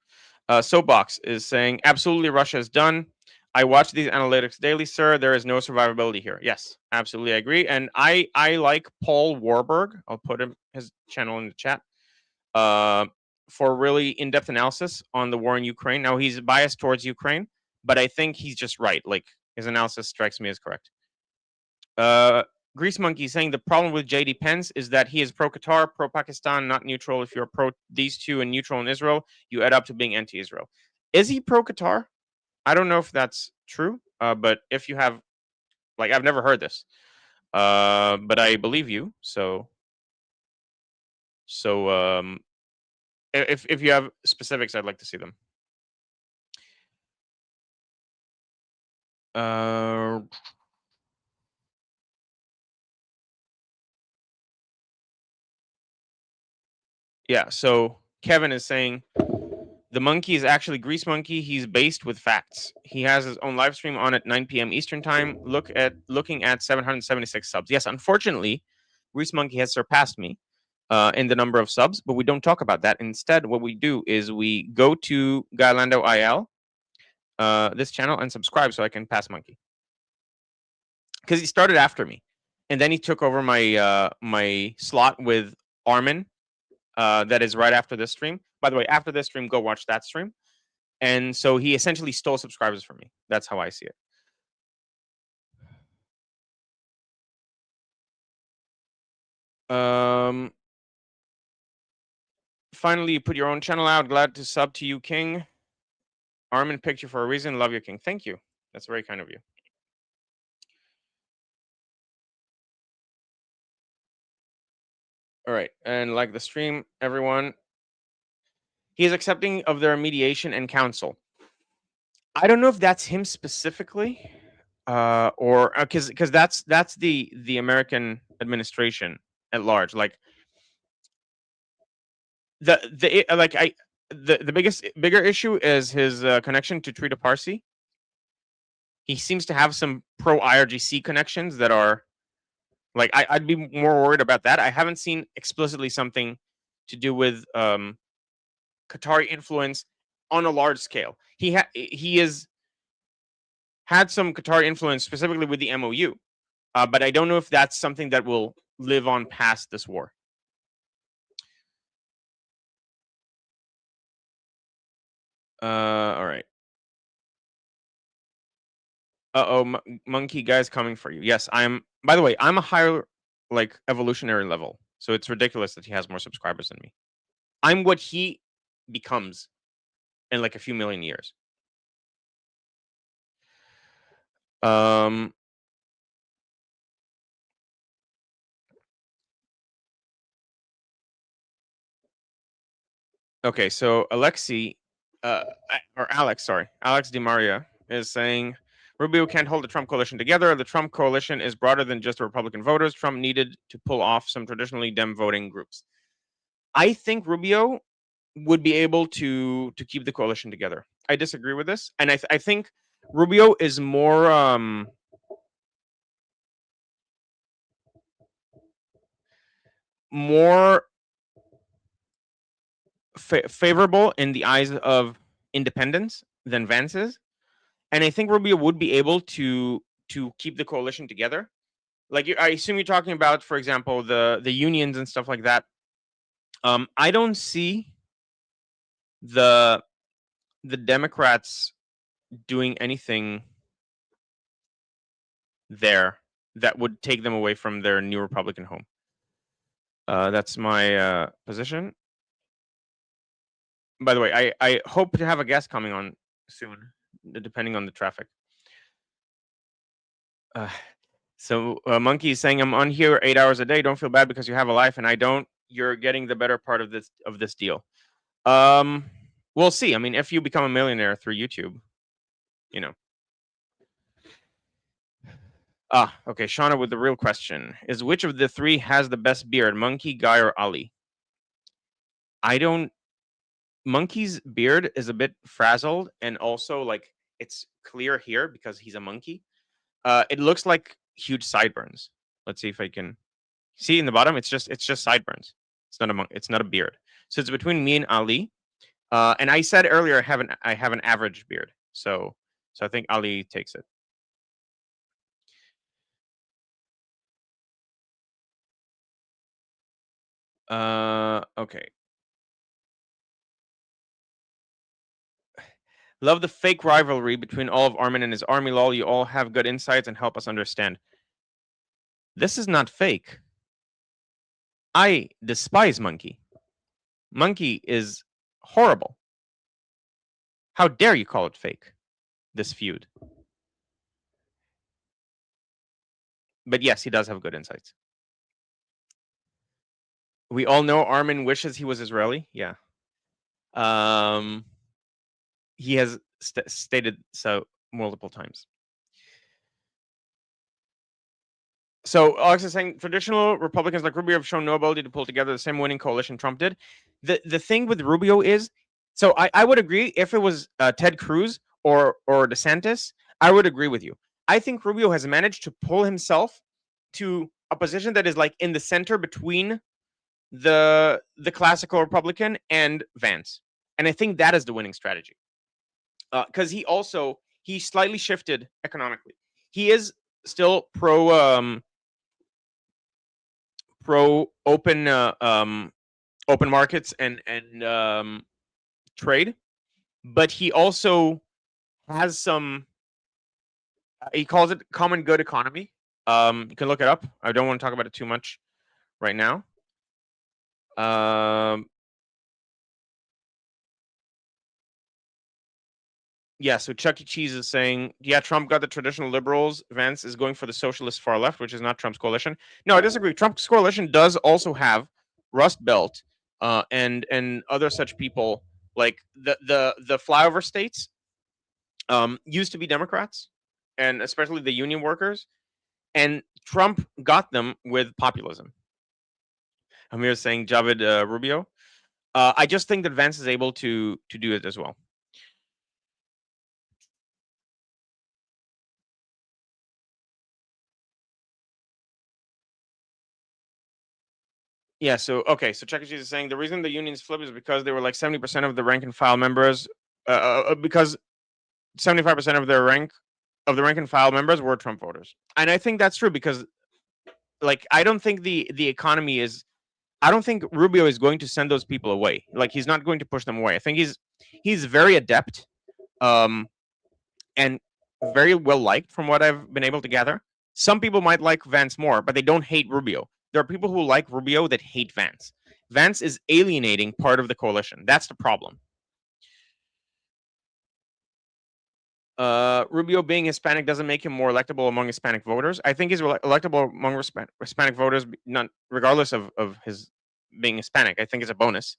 A: Soapbox is saying, absolutely, Russia is done. I watch these analytics daily, sir. There is no survivability here. Yes, absolutely, I agree. And I like Paul Warburg. I'll put his channel in the chat. for really in-depth analysis on the war in Ukraine. Now he's biased towards Ukraine, but I think he's just right. Like his analysis strikes me as correct. Grease Monkey saying the problem with JD Pence is that he is pro Qatar, pro Pakistan, not neutral. If you're pro these two and neutral in Israel, you add up to being anti-Israel. Is he pro Qatar? I don't know if that's true, but if you have, like, I've never heard this, but I believe you. So if you have specifics, I'd like to see them. Yeah. So Kevin is saying the monkey is actually Grease Monkey. He's based with facts. He has his own live stream on at 9 p.m. Eastern time. Looking at 776 subs. Yes, unfortunately, Grease Monkey has surpassed me in the number of subs, but we don't talk about that. Instead, what we do is we go to Gailando IL, this channel, and subscribe so I can pass Monkey. Because he started after me, and then he took over my my slot with Armin. That is right after this stream. By the way, after this stream, go watch that stream. And so he essentially stole subscribers from me. That's how I see it. Finally, you put your own channel out. Glad to sub to you, King. Armin picked you for a reason. Love you, King. Thank you. That's very kind of you. All right. And like the stream, everyone, he is accepting of their mediation and counsel. I don't know if that's him specifically, or because that's the American administration at large. Like the bigger issue is his connection to Trita Parsi. He seems to have some pro IRGC connections that are like I'd be more worried about that. I haven't seen explicitly something to do with Qatari influence on a large scale. He has had some Qatari influence specifically with the MOU, but I don't know if that's something that will live on past this war. All right. Monkey guy's coming for you. Yes, I'm. By the way, I'm a higher like evolutionary level, so it's ridiculous that he has more subscribers than me. I'm what he becomes in like a few million years. Um. Okay, so Alexi, or Alex, sorry, Alex DiMaria is saying Rubio can't hold the Trump coalition together. The Trump coalition is broader than just the Republican voters. Trump needed to pull off some traditionally Dem voting groups. I think Rubio would be able to keep the coalition together. I disagree with this, and I think Rubio is more favorable in the eyes of independents than Vance is, and I think Rubio would be able to keep the coalition together. Like I assume you're talking about, for example, the unions and stuff like that. I don't see the Democrats doing anything there that would take them away from their new Republican home. That's my position. By the way, I hope to have a guest coming on soon, depending on the traffic. So Monkey is saying, I'm on here 8 hours a day. Don't feel bad because you have a life and I don't. You're getting the better part of this deal. We'll see. I mean, if you become a millionaire through YouTube, you know. Okay. Shauna with the real question is, which of the three has the best beard, Monkey, Guy, or Ali? I don't. Monkey's beard is a bit frazzled, and also like it's clear here because he's a monkey. It looks like huge sideburns. Let's see if I can see in the bottom. It's just sideburns. It's not a beard. So it's between me and Ali. And I said earlier I have an average beard. So I think Ali takes it. Okay. Love the fake rivalry between all of Armin and his army. Lol, you all have good insights and help us understand. This is not fake. I despise Monkey. Monkey is horrible. How dare you call it fake, this feud? But yes, he does have good insights. We all know Armin wishes he was Israeli. Yeah. He has stated so multiple times. So Alex is saying traditional Republicans like Rubio have shown no ability to pull together the same winning coalition Trump did. The thing with Rubio is, so I would agree if it was Ted Cruz or DeSantis, I would agree with you. I think Rubio has managed to pull himself to a position that is like in the center between the classical Republican and Vance, and I think that is the winning strategy. Because he slightly shifted economically. He is still pro open open markets and trade, but he also has some. He calls it common good economy. You can look it up. I don't want to talk about it too much right now. Yeah, so Chuck E. Cheese is saying, yeah, Trump got the traditional liberals. Vance is going for the socialist far left, which is not Trump's coalition. No, I disagree. Trump's coalition does also have Rust Belt and other such people, like the flyover states used to be Democrats, and especially the union workers, and Trump got them with populism. Amir is saying Javid Rubio. I just think that Vance is able to do it as well. Yeah, so okay, so Chuck E. Cheese is saying the reason the unions flipped is because they were like 70% of the rank and file members, because 75% of their rank of the rank and file members were Trump voters, and I think that's true because, like, I don't think the economy is. I don't think Rubio is going to send those people away. Like, he's not going to push them away. I think he's very adept, and very well liked from what I've been able to gather. Some people might like Vance more, but they don't hate Rubio. There are people who like Rubio that hate Vance. Vance is alienating part of the coalition. That's the problem. Rubio being Hispanic doesn't make him more electable among Hispanic voters. I think he's electable among Hispanic voters, not regardless of his being Hispanic. I think it's a bonus.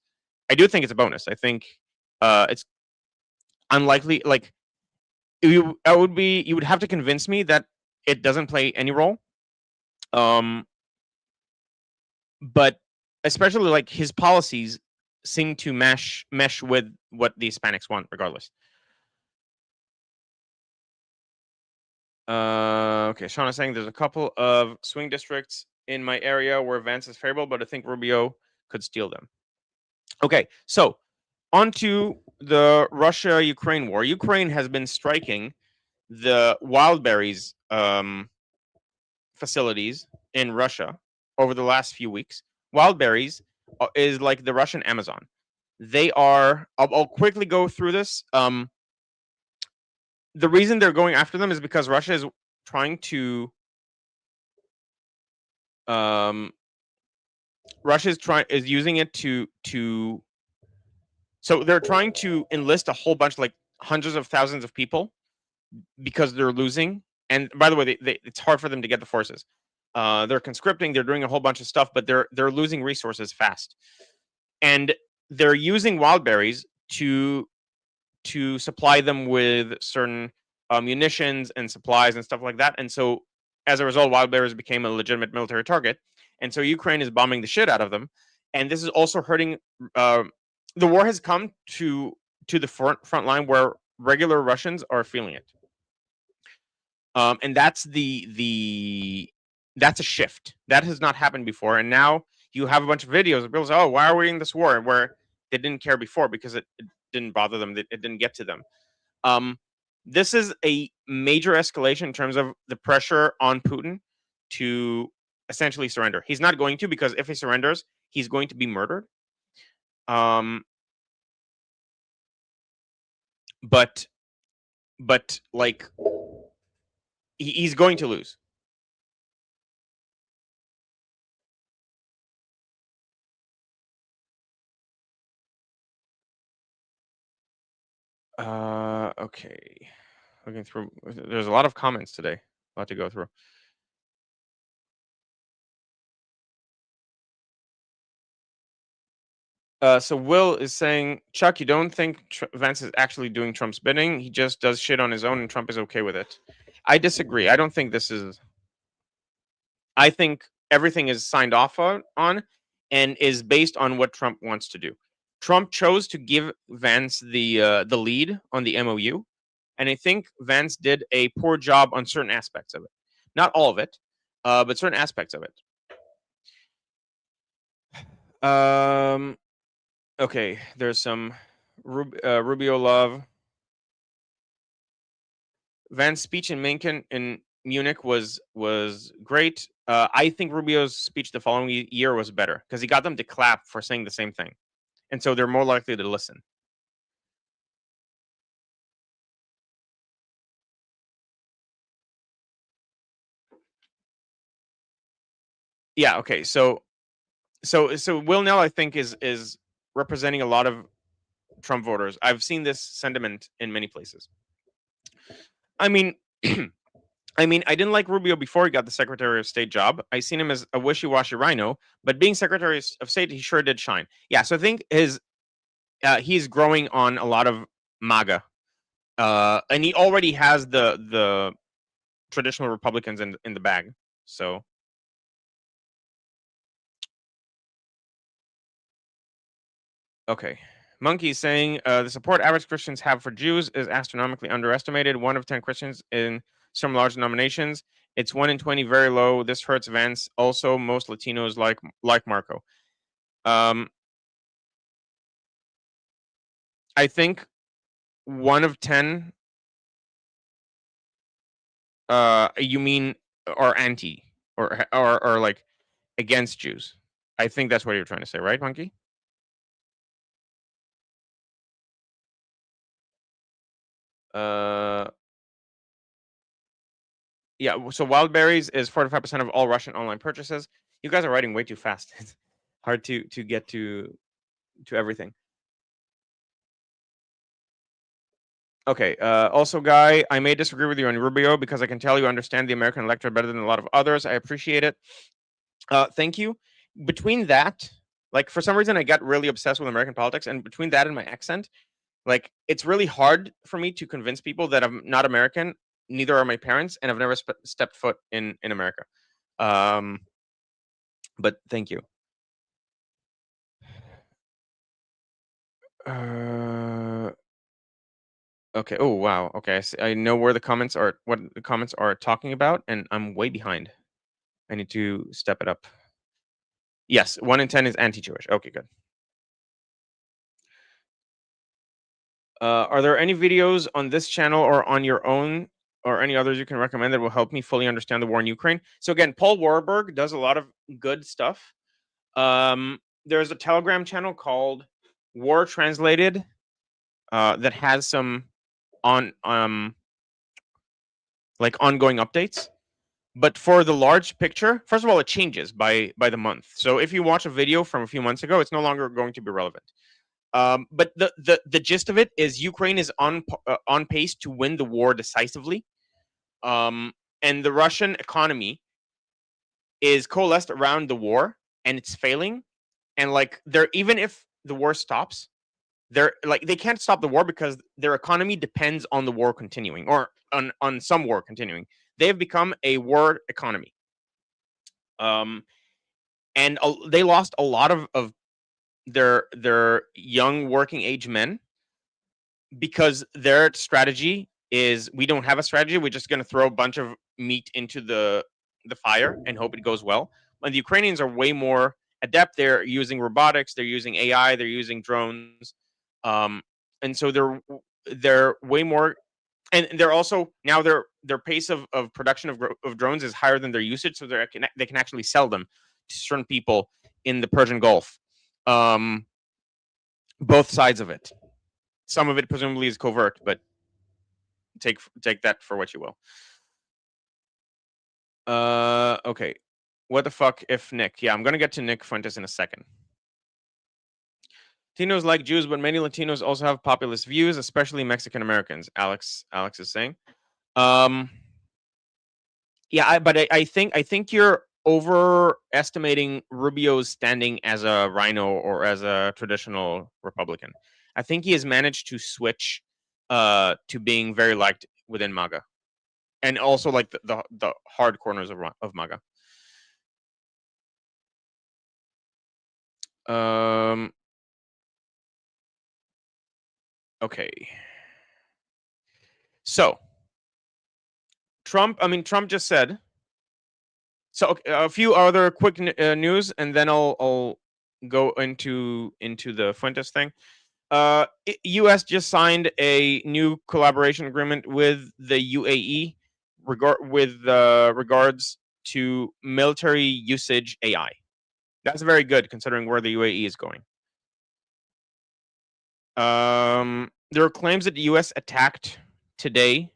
A: I do think it's a bonus. I think it's unlikely. Like, you would have to convince me that it doesn't play any role. But especially like his policies seem to mesh with what the Hispanics want, regardless. Okay, Sean is saying there's a couple of swing districts in my area where Vance is favorable, but I think Rubio could steal them. Okay, so on to the Russia-Ukraine war. Ukraine has been striking the Wildberries facilities in Russia over the last few weeks. Wildberries is like the Russian Amazon. They are. I'll quickly go through this. The reason they're going after them is because Russia is trying to. Russia is using it to. So they're trying to enlist a whole bunch, like hundreds of thousands of people, because they're losing. And by the way, it's hard for them to get the forces. They're conscripting. They're doing a whole bunch of stuff, but they're losing resources fast, and they're using Wildberries to supply them with certain munitions and supplies and stuff like that. And so, as a result, Wildberries became a legitimate military target, and so Ukraine is bombing the shit out of them. And this is also hurting. The war has come to the front line where regular Russians are feeling it. And that's that's a shift that has not happened before. And now you have a bunch of videos of people say, "Oh, why are we in this war?" Where they didn't care before because it didn't bother them. It didn't get to them. This is a major escalation in terms of the pressure on Putin to essentially surrender. He's not going to, because if he surrenders, he's going to be murdered. But but like he's going to lose. Okay. Looking through, there's a lot of comments today. A lot to go through. So Will is saying, Chuck, you don't think Vance is actually doing Trump's bidding? He just does shit on his own, and Trump is okay with it. I disagree. I don't think this is. I think everything is signed off on and is based on what Trump wants to do. Trump chose to give Vance the lead on the MOU, and I think Vance did a poor job on certain aspects of it. Not all of it, but certain aspects of it. Okay, there's some Rubio love. Vance's speech in Munich was great. I think Rubio's speech the following year was better because he got them to clap for saying the same thing, and so they're more likely to listen. Yeah. Okay. So Will Nell, I think, is representing a lot of Trump voters. I've seen this sentiment in many places. I mean, I didn't like Rubio before he got the Secretary of State job. I seen him as a wishy-washy rhino, but being Secretary of State, he sure did shine. Yeah, so I think he's growing on a lot of MAGA, and he already has the traditional Republicans in the bag. So okay. Monkey is saying the support average Christians have for Jews is astronomically underestimated. 1 of 10 Christians in some large denominations. It's 1 in 20, very low. This hurts Vance. Also, most Latinos like Marco. I think 1 of 10. You mean are anti or like against Jews? I think that's what you're trying to say, right, Monkey? Uh, yeah. So wild berries is 45% of all Russian online purchases. You guys are writing way too fast. It's hard to get to everything. Okay. Also, Guy, I may disagree with you on Rubio because I can tell you understand the American electorate better than a lot of others. I appreciate it. Thank you. Between that, like for some reason, I got really obsessed with American politics, and between that and my accent, like it's really hard for me to convince people that I'm not American. Neither are my parents, and I've never stepped foot in America. Um, but thank you. Uh, okay. Oh wow. Okay. I know where the comments are. What the comments are talking about, and I'm way behind. I need to step it up. Yes, 1 in 10 is anti-Jewish. Okay, good. Are there any videos on this channel or on your own or any others you can recommend that will help me fully understand the war in Ukraine? So again, Paul Warburg does a lot of good stuff. There's a Telegram channel called War Translated that has some on like ongoing updates. But for the large picture, first of all, it changes by the month. So if you watch a video from a few months ago, it's no longer going to be relevant. But the gist of it is Ukraine is on pace to win the war decisively, and the Russian economy is coalesced around the war, and it's failing. And like they're even if the war stops, they can't stop the war because their economy depends on the war continuing or on some war continuing. They have become a war economy, um, and they lost a lot of their young working age men because their strategy is we don't have a strategy. We're just going to throw a bunch of meat into the fire and hope it goes well. And the Ukrainians are way more adept. They're using robotics. They're using AI. They're using drones, and so they're way more. And they're also now their pace of production of drones is higher than their usage, so they can actually sell them to certain people in the Persian Gulf. Both sides of it. Some of it presumably is covert, but take that for what you will. Okay. What the fuck if Nick? Yeah, I'm gonna get to Nick Fuentes in a second. Latinos like Jews, but many Latinos also have populist views, especially Mexican Americans. Alex is saying. Um, yeah, I think you're overestimating Rubio's standing as a rhino or as a traditional Republican. I think he has managed to switch to being very liked within MAGA, and also like the hard corners of MAGA. Okay. So Trump just said. So okay, a few other quick news, and then I'll go into the Fuentes thing. U.S. just signed a new collaboration agreement with the UAE regards to military usage AI. That's very good considering where the UAE is going. There are claims that the U.S. attacked today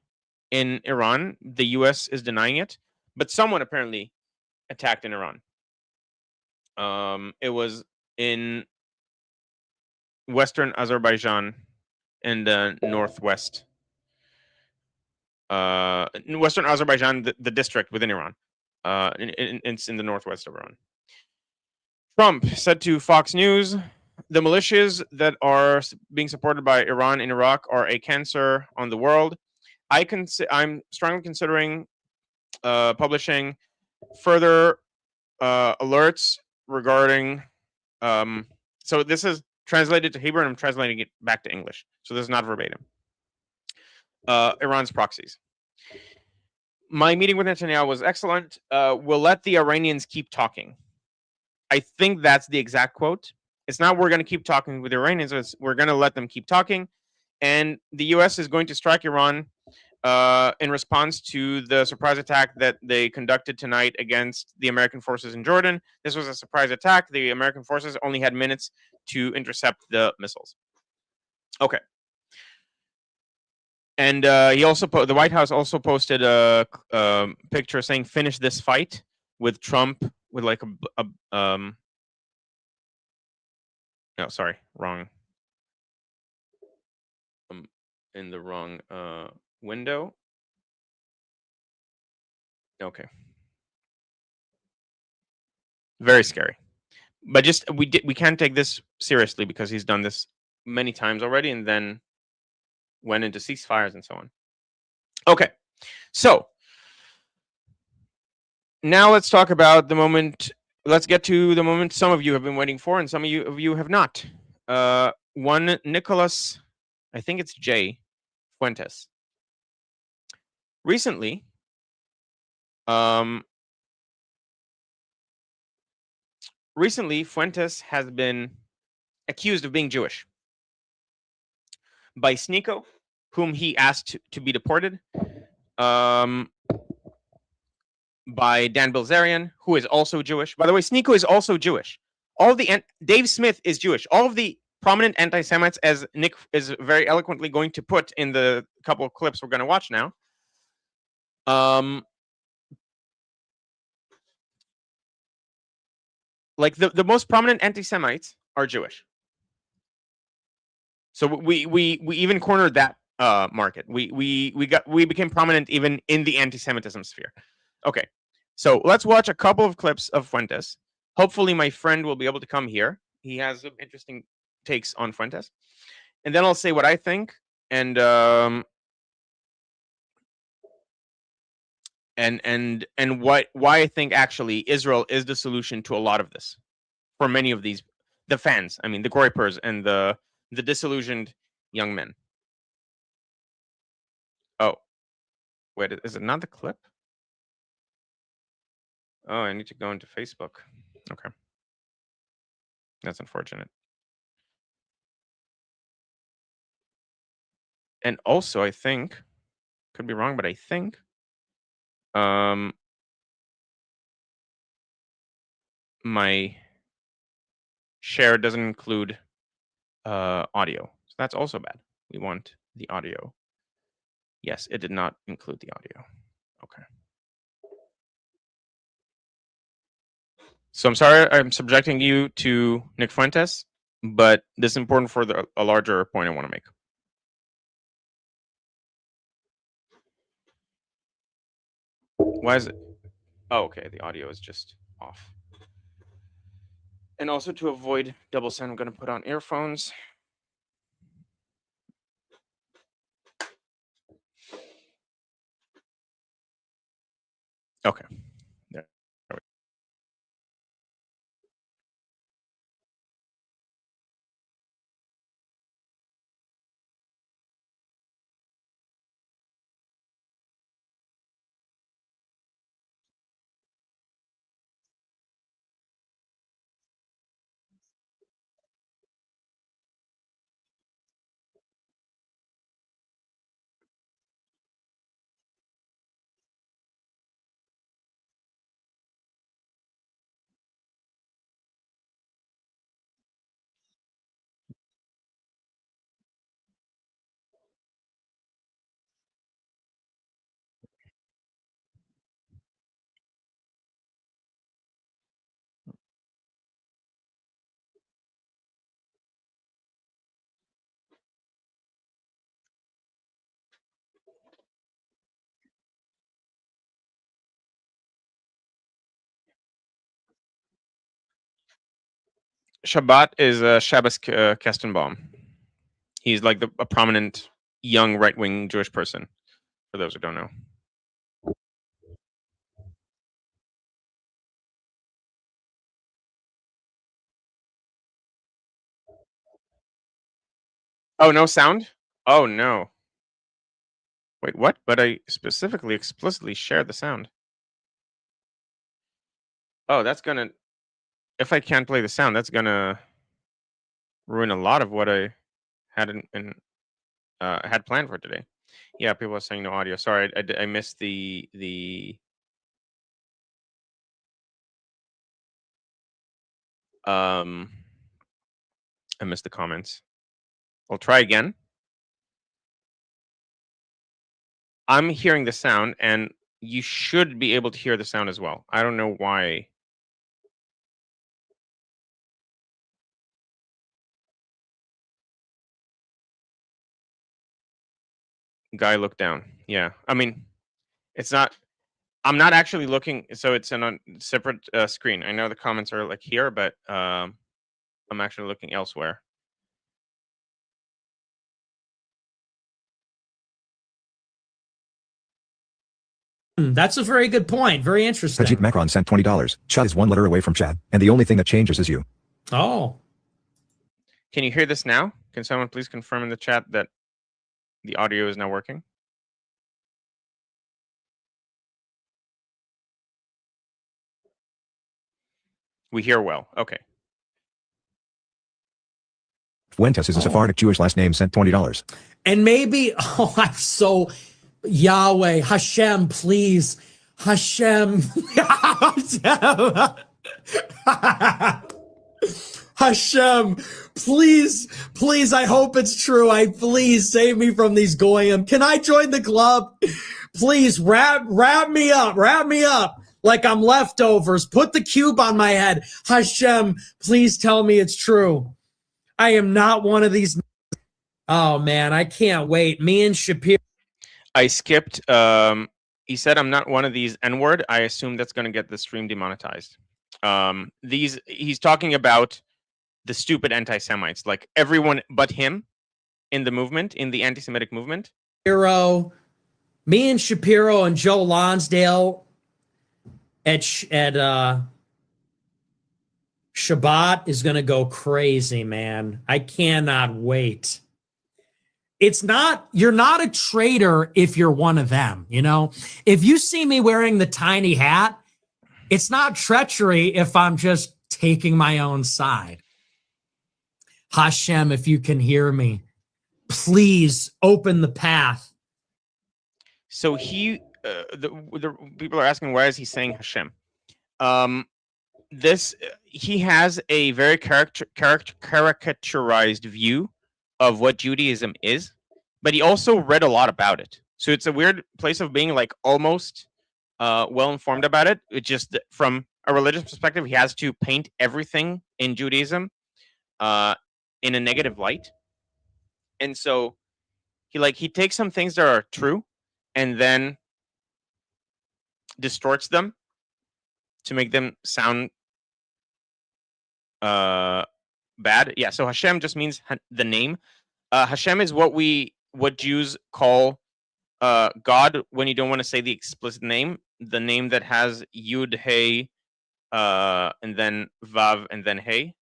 A: in Iran. The U.S. is denying it, but someone apparently attacked in Iran. It was in western Azerbaijan and the northwest. Western Azerbaijan, the district within Iran. It's in the northwest of Iran. Trump said to Fox News, the militias that are being supported by Iran in Iraq are a cancer on the world. I'm strongly considering publishing further alerts regarding. So this is translated to Hebrew, and I'm translating it back to English. So this is not verbatim. Iran's proxies. My meeting with Netanyahu was excellent. We'll let the Iranians keep talking. I think that's the exact quote. It's not we're going to keep talking with the Iranians. It's we're going to let them keep talking. And the U.S. is going to strike Iran in response to the surprise attack that they conducted tonight against the American forces in Jordan. This was a surprise attack. The American forces only had minutes to intercept the missiles. Okay. And he also the White House also posted a picture saying "Finish this fight" with Trump with like no, sorry, wrong. In the wrong window. Okay. Very scary. But just we can't take this seriously because he's done this many times already and then went into ceasefires and so on. Okay. So now let's talk about the moment. Let's get to the moment some of you have been waiting for and some of you have not. One Nicholas, I think it's J. Fuentes. Recently, Fuentes has been accused of being Jewish by Sneeko, whom he asked to be deported, by Dan Bilzerian, who is also Jewish. By the way, Sneeko is also Jewish. All of the Dave Smith is Jewish. All of the prominent anti-Semites, as Nick is very eloquently going to put in the couple of clips we're going to watch now, like the most prominent anti-Semites are Jewish. So we even cornered that market. We became prominent even in the anti-Semitism sphere. Okay, so let's watch a couple of clips of Fuentes. Hopefully, my friend will be able to come here. He has some interesting takes on Fuentes, and then I'll say what I think and why I think actually Israel is the solution to a lot of this for many of these the fans. I mean, the Groypers and the disillusioned young men. Oh, wait, is it not the clip? Oh, I need to go into Facebook. Okay. That's unfortunate. And also, I think, could be wrong, but I think my share doesn't include audio. So that's also bad. We want the audio. Yes, it did not include the audio. Okay. So I'm sorry I'm subjecting you to NICK FUENTES, but this is important for a larger point I want to make. Why is it? Oh, okay. The audio is just off. And also to avoid double sound, I'm going to put on earphones. Okay. There. Shabbat is Shabbos Kestenbaum. He's like a prominent young right-wing Jewish person, for those who don't know. Oh, no sound? Oh, no. Wait, what? But I specifically, explicitly shared the sound. Oh, that's gonna... If I can't play the sound, that's gonna ruin a lot of what I had had planned for today. Yeah, people are saying no audio. Sorry, I missed I missed the comments. I'll try again. I'm hearing the sound, and you should be able to hear the sound as well. I don't know why. Guy, look down. Yeah, I mean, it's not... I'm not actually looking, so it's on a separate screen. I know the comments are like here, but I'm actually looking elsewhere.
B: That's a very good point. Very interesting.
C: Tajik Macron sent $20. Chad is one letter away from Chad, and the only thing that changes is you.
B: Oh.
A: Can you hear this now? Can someone please confirm in the chat that the audio is now working? We hear well. Okay.
C: Fuentes is a Sephardic Jewish last name, sent $20.
B: And maybe, oh, I'm so... Yahweh, Hashem, please. Hashem. Hashem, please, please, I hope it's true. Please save me from these goyim. Can I join the club? Please wrap me up like I'm leftovers. Put the cube on my head. Hashem, please tell me it's true. I am not one of these. Oh man, I can't wait. Me and Shapiro.
A: I skipped. He said I'm not one of these N-word. I assume that's going to get the stream demonetized. He's talking about the stupid anti-Semites, like everyone but him in the movement, in the anti-Semitic movement.
B: Me and Shapiro and Joe Lonsdale at Shabbat is going to go crazy, man. I cannot wait. It's not, you're not a traitor if you're one of them, you know? If you see me wearing the tiny hat, it's not treachery if I'm just taking my own side. Hashem, if you can hear me, please open the path.
A: So the people are asking, why is he saying Hashem? He has a very caricaturized view of what Judaism is, but he also read a lot about it. So it's a weird place of being like almost well informed about it. It just from a religious perspective, he has to paint everything in Judaism in a negative light, and so he takes some things that are true and then distorts them to make them sound bad. Yeah. So Hashem just means the name. Hashem is what Jews call God when you don't want to say the explicit name, the name that has Yud, Hey, and then Vav, and then Hey.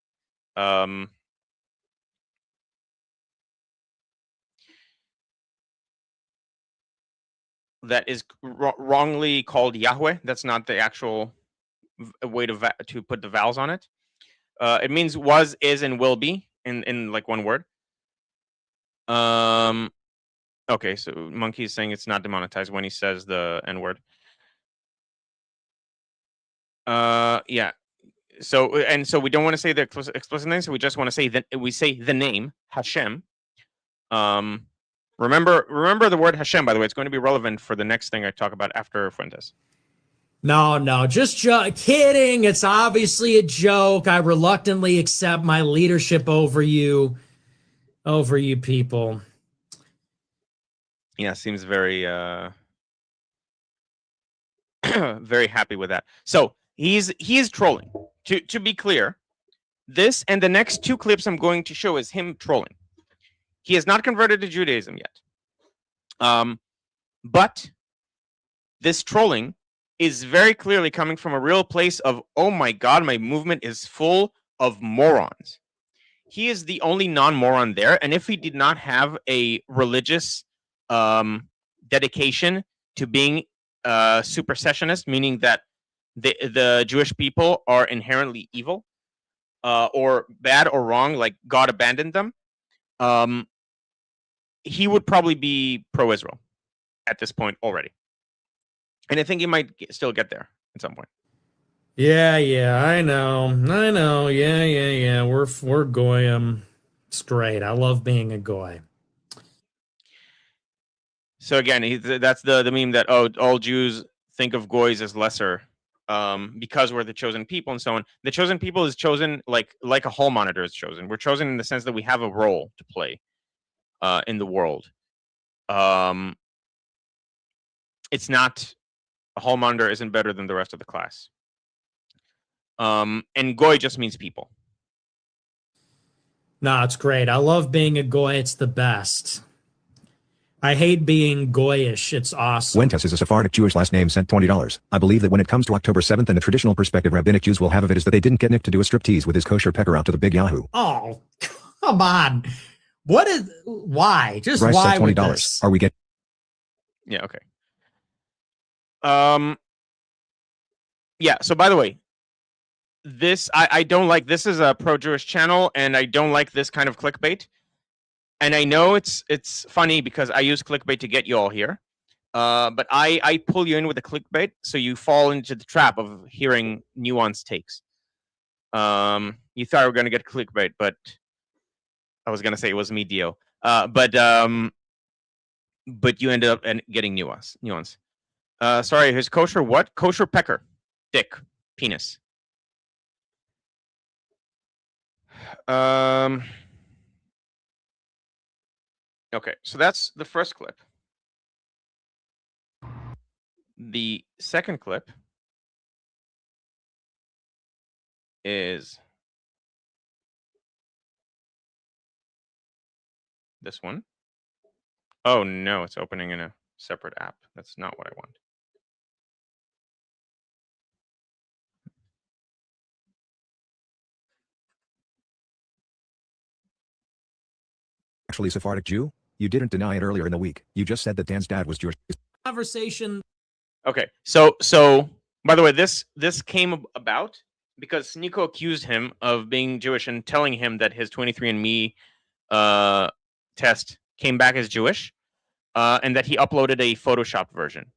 A: That is wrongly called Yahweh. That's not the actual way to put the vowels on it. It means was, is, and will be in like one word. Okay, so Monkey is saying it's not demonetized when he says the N word. Yeah. So we don't want to say the explicit name, so we just want to say that we say the name Hashem. Remember the word Hashem, by the way. It's going to be relevant for the next thing I talk about after Fuentes.
B: No, just kidding. It's obviously a joke. I reluctantly accept my leadership over you people.
A: Yeah, seems very very happy with that. So he is trolling. To be clear, this and the next two clips I'm going to show is him trolling. He has not converted to Judaism yet. But this trolling is very clearly coming from a real place of, oh my God, my movement is full of morons. He is the only non-moron there. And if he did not have a religious dedication to being supersessionist, meaning that the Jewish people are inherently evil or bad or wrong, like God abandoned them, he would probably be pro-Israel at this point already. And I think he might still get there at some point.
B: Yeah, I know. Yeah. We're goyim. It's great. I love being a goy.
A: So again, that's the meme that all Jews think of goys as lesser because we're the chosen people and so on. The chosen people is chosen like a hall monitor is chosen. We're chosen in the sense that we have a role to play in the world. It's not a hall monitor isn't better than the rest of the class. And goy just means people.
B: No, it's great. I love being a goy. It's the best. I hate being goyish. It's awesome.
C: Fuentes is a Sephardic Jewish last name sent $20. I believe that when it comes to October 7th and the traditional perspective rabbinic Jews will have of it is that they didn't get Nick to do a striptease with his kosher pecker out to the big Yahoo.
B: Oh, come on. Why? Just
C: Bryce
B: why
C: said
B: with
C: $20.
B: this?
C: Are we getting?
A: Yeah, okay. Yeah, so by the way, this I don't like. This is a pro-Jewish channel, and I don't like this kind of clickbait. And I know it's funny because I use clickbait to get you all here. But I pull you in with a clickbait, so you fall into the trap of hearing nuanced takes. You thought I were going to get clickbait, but I was going to say it was me, Dio. But you ended up getting nuance. Sorry, his kosher what? Kosher pecker. Dick. Penis. Okay, so that's the first clip. The second clip is this one. Oh no, it's opening in a separate app. That's not what I want.
C: Actually Sephardic Jew? You didn't deny it earlier in the week. You just said that Dan's dad was Jewish.
B: Conversation.
A: Okay, so by the way, this came about because Nico accused him of being Jewish and telling him that his 23andMe test came back as Jewish, and that he uploaded a photoshopped version.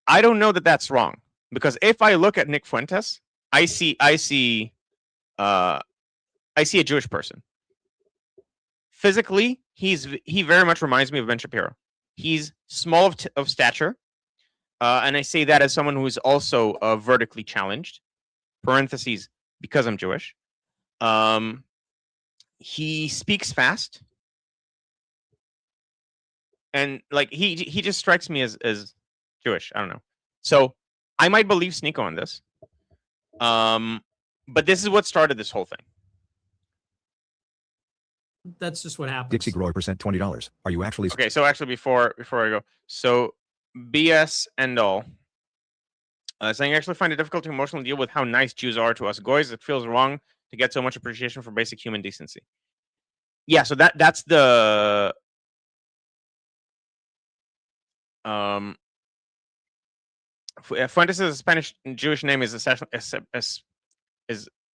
A: I don't know that that's wrong, because if I look at Nick Fuentes, I see a Jewish person physically, he very much reminds me of Ben Shapiro. He's small of stature, and I say that as someone who is also vertically challenged. Parentheses, because I'm Jewish. He speaks fast, and like he just strikes me as Jewish. I don't know. So I might believe Sneeko on this. But this is what started this whole thing.
B: That's just what happens.
C: Dixie Grower percent $20. Are you actually
A: Okay? So actually, before I go, so BS and all. Saying I actually find it difficult to emotionally deal with how nice Jews are to us goys. It feels wrong to get so much appreciation for basic human decency. Yeah, so that's the Fuentes' Spanish Jewish name is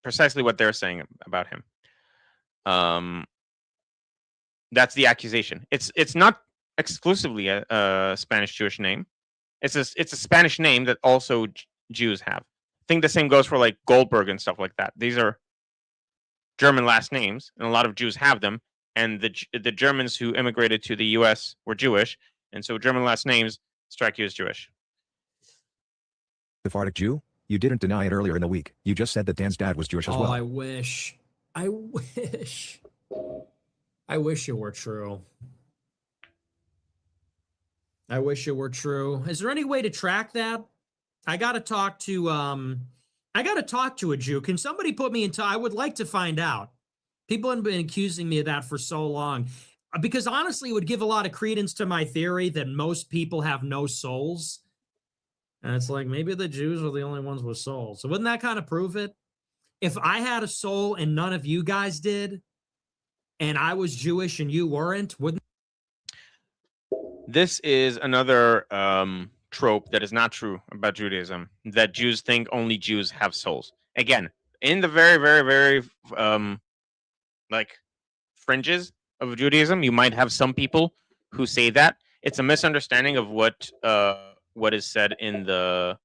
A: precisely what they're saying about him. That's the accusation. It's not exclusively a Spanish Jewish name. It's a Spanish name that also Jews have. I think the same goes for like Goldberg and stuff like that. These are German last names, and a lot of Jews have them. And the Germans who immigrated to the U.S. were Jewish, and so German last names strike you as Jewish.
C: Sephardic Jew? You didn't deny it earlier in the week. You just said that Dan's dad was Jewish as well.
B: I wish. I wish it were true. I wish it were true. Is there any way to track that? I got to talk to a Jew. Can somebody put me in touch? I would like to find out. People have been accusing me of that for so long. Because honestly, it would give a lot of credence to my theory that most people have no souls. And it's like, maybe the Jews are the only ones with souls. So wouldn't that kind of prove it? If I had a soul and none of you guys did, and I was Jewish and you weren't, wouldn't?
A: This is another trope that is not true about Judaism, that Jews think only Jews have souls. Again, in the very, very, very like fringes of Judaism, you might have some people who say that. It's a misunderstanding of what is said in the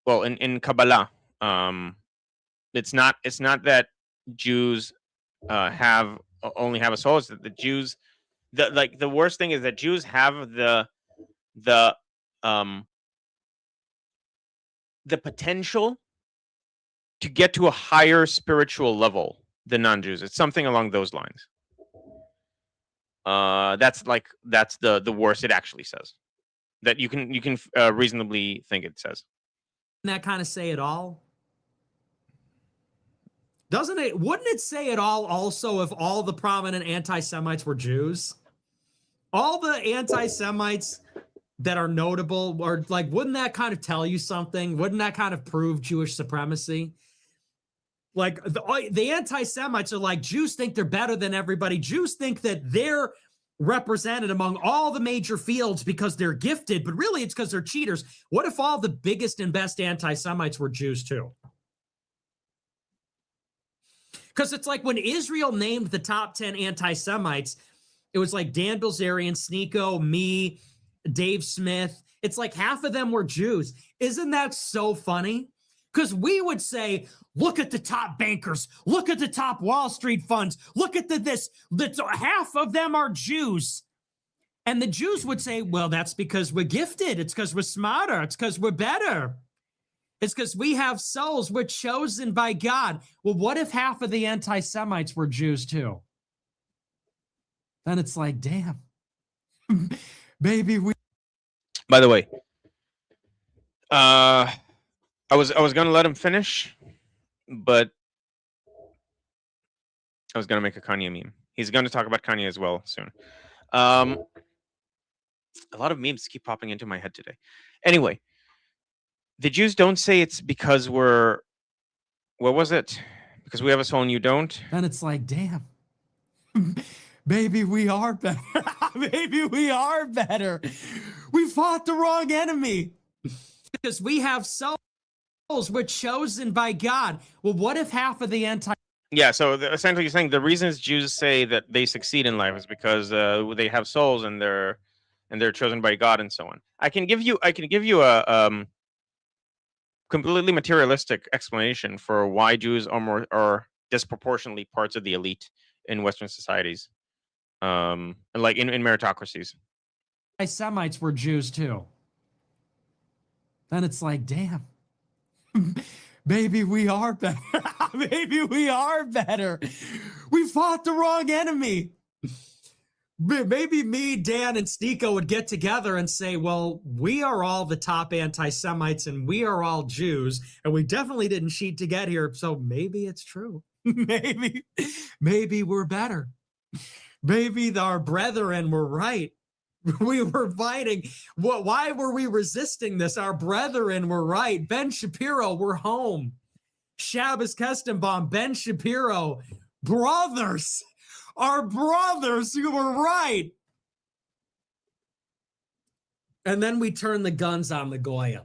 A: in Kabbalah. It's not that Jews only have a soul. It's that the Jews, the worst thing is that Jews have the potential to get to a higher spiritual level than non-Jews. It's something along those lines. That's the worst it actually says. That you can reasonably think it says.
B: Doesn't that kind of say it all? Doesn't it? Wouldn't it say it all also if all the prominent anti-Semites were Jews? All the anti-Semites that are notable, or like, wouldn't that kind of tell you something? Wouldn't that kind of prove Jewish supremacy? Like the anti-Semites are like, Jews think they're better than everybody. Jews think that they're represented among all the major fields because they're gifted, but really it's because they're cheaters. What if all the biggest and best anti-Semites were Jews too? Because it's like when Israel named the top 10 anti-Semites, it was like Dan Bilzerian, Sneeko, me, Dave Smith. It's like half of them were Jews. Isn't that so funny? Because we would say, look at the top bankers. Look at the top Wall Street funds. Look at this. Half of them are Jews. And the Jews would say, well, that's because we're gifted. It's because we're smarter. It's because we're better. It's because we have souls. We're chosen by God. Well, what if half of the anti-Semites were Jews too? Then it's like, damn. Maybe we...
A: By the way, I was gonna let him finish, but I was gonna make a Kanye meme. He's gonna talk about Kanye as well soon. A lot of memes keep popping into my head today. Anyway, the Jews don't say it's because we're, what was it? Because we have a soul and you don't.
B: Then it's like, damn. Maybe we are better. Maybe we are better. We fought the wrong enemy. Because we have souls. We're chosen by God. Well, what if half of the anti...
A: Yeah, so essentially you're saying the reasons Jews say that they succeed in life is because they have souls and they're chosen by God and so on. I can give you a completely materialistic explanation for why Jews are disproportionately parts of the elite in Western societies. like in meritocracies.
B: Semites were Jews too. Then it's like, damn, maybe we are better. Maybe we are better. We fought the wrong enemy. Maybe me, Dan, and Sneeko would get together and say, well, we are all the top anti-Semites and we are all Jews, and we definitely didn't cheat to get here, so maybe it's true. maybe we're better. Maybe our brethren were right. We were fighting. Why were we resisting this? Our brethren were right. Ben Shapiro, we're home. Shabbos Kestenbaum, Ben Shapiro, brothers. Our brothers, you were right. And then we turned the guns on the Goyim.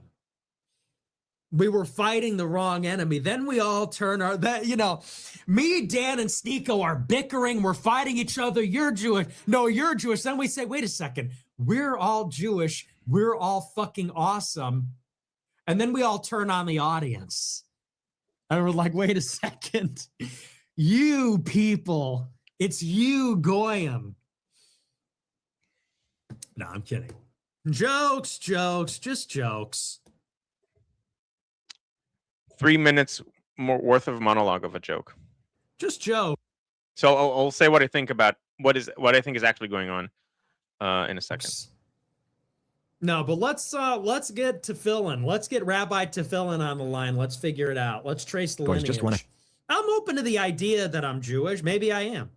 B: We were fighting the wrong enemy. Then we all turn me, Dan, and Sneeko are bickering. We're fighting each other. You're Jewish. No, you're Jewish. Then we say, wait a second. We're all Jewish. We're all fucking awesome. And then we all turn on the audience. And we're like, wait a second. You people. It's you, Goyim. No, I'm kidding. Jokes, just jokes.
A: 3 minutes more worth of monologue of a joke.
B: Just joke.
A: So I'll say what I think about what I think is actually going on in a second.
B: No, but let's get Tefillin. Let's get Rabbi Tefillin on the line. Let's figure it out. Let's trace the lineage. I'm open to the idea that I'm Jewish. Maybe I am.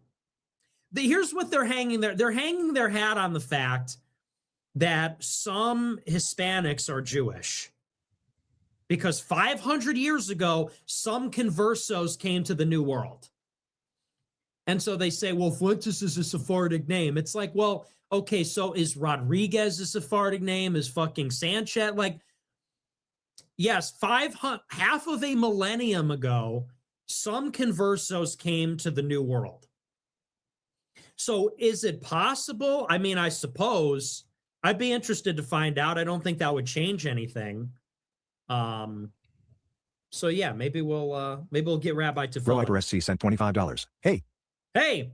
B: Here's what they're hanging there. They're hanging their hat on the fact that some Hispanics are Jewish. Because 500 years ago, some conversos came to the New World. And so they say, well, Fuentes is a Sephardic name. It's like, well, okay, so is Rodriguez a Sephardic name? Is fucking Sanchez? Like, yes, half of a millennium ago, some conversos came to the New World. So is it possible? I mean, I suppose I'd be interested to find out. I don't think that would change anything. So yeah, maybe we'll get Rabbi to follow.
C: Roiper SC sent $25. Hey,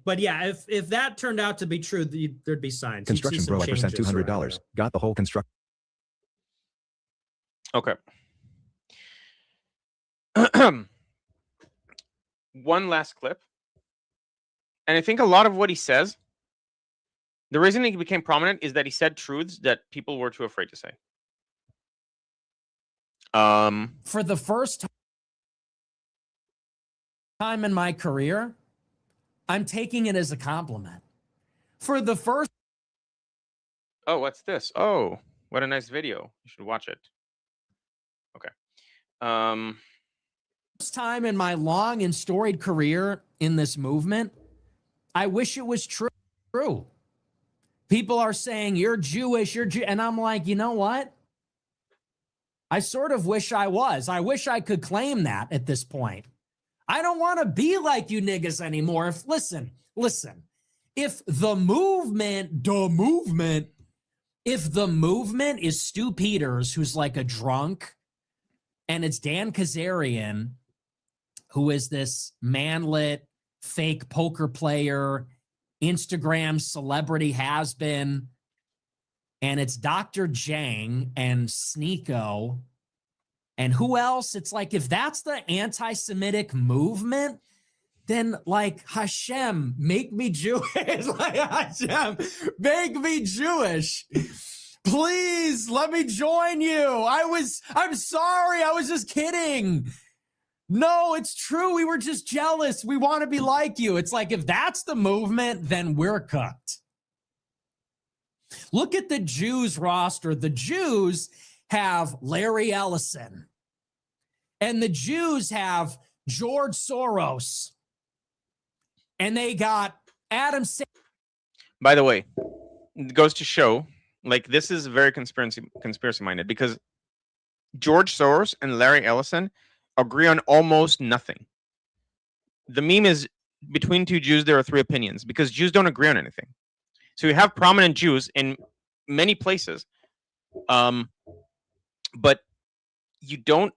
B: but yeah, if that turned out to be true, there'd be signs.
C: Construction Roiper sent $200. Got the whole construction.
A: Okay. One last clip. And I think a lot of what he says, the reason he became prominent is that he said truths that people were too afraid to say.
B: For the first time in my career, I'm taking it as a compliment. For the first...
A: Oh, what's this? Oh, what a nice video. You should watch it. Okay.
B: First time in my long and storied career in this movement, I wish it was true. People are saying, you're Jewish, and I'm like, you know what? I sort of wish I was. I wish I could claim that at this point. I don't want to be like you niggas anymore. Listen, if the movement is Stu Peters, who's like a drunk, and it's Dan Kazarian, who is this manlit, fake poker player, Instagram celebrity has-been, and it's Dr. Jang and Sneeko, and who else? It's like, if that's the anti-Semitic movement, then like, Hashem, make me Jewish. Like, Hashem, make me Jewish. Please let me join you. I'm sorry. I was just kidding. No, it's true. We were just jealous. We want to be like you. It's like, if that's the movement, then we're cooked. Look at the Jews roster. The Jews have Larry Ellison, and the Jews have George Soros, and they got Adam.
A: By the way, it goes to show, like, this is very conspiracy minded, because George Soros and Larry Ellison agree on almost nothing. The meme is, between two Jews there are three opinions, because Jews don't agree on anything. So you have prominent Jews in many places, but you don't,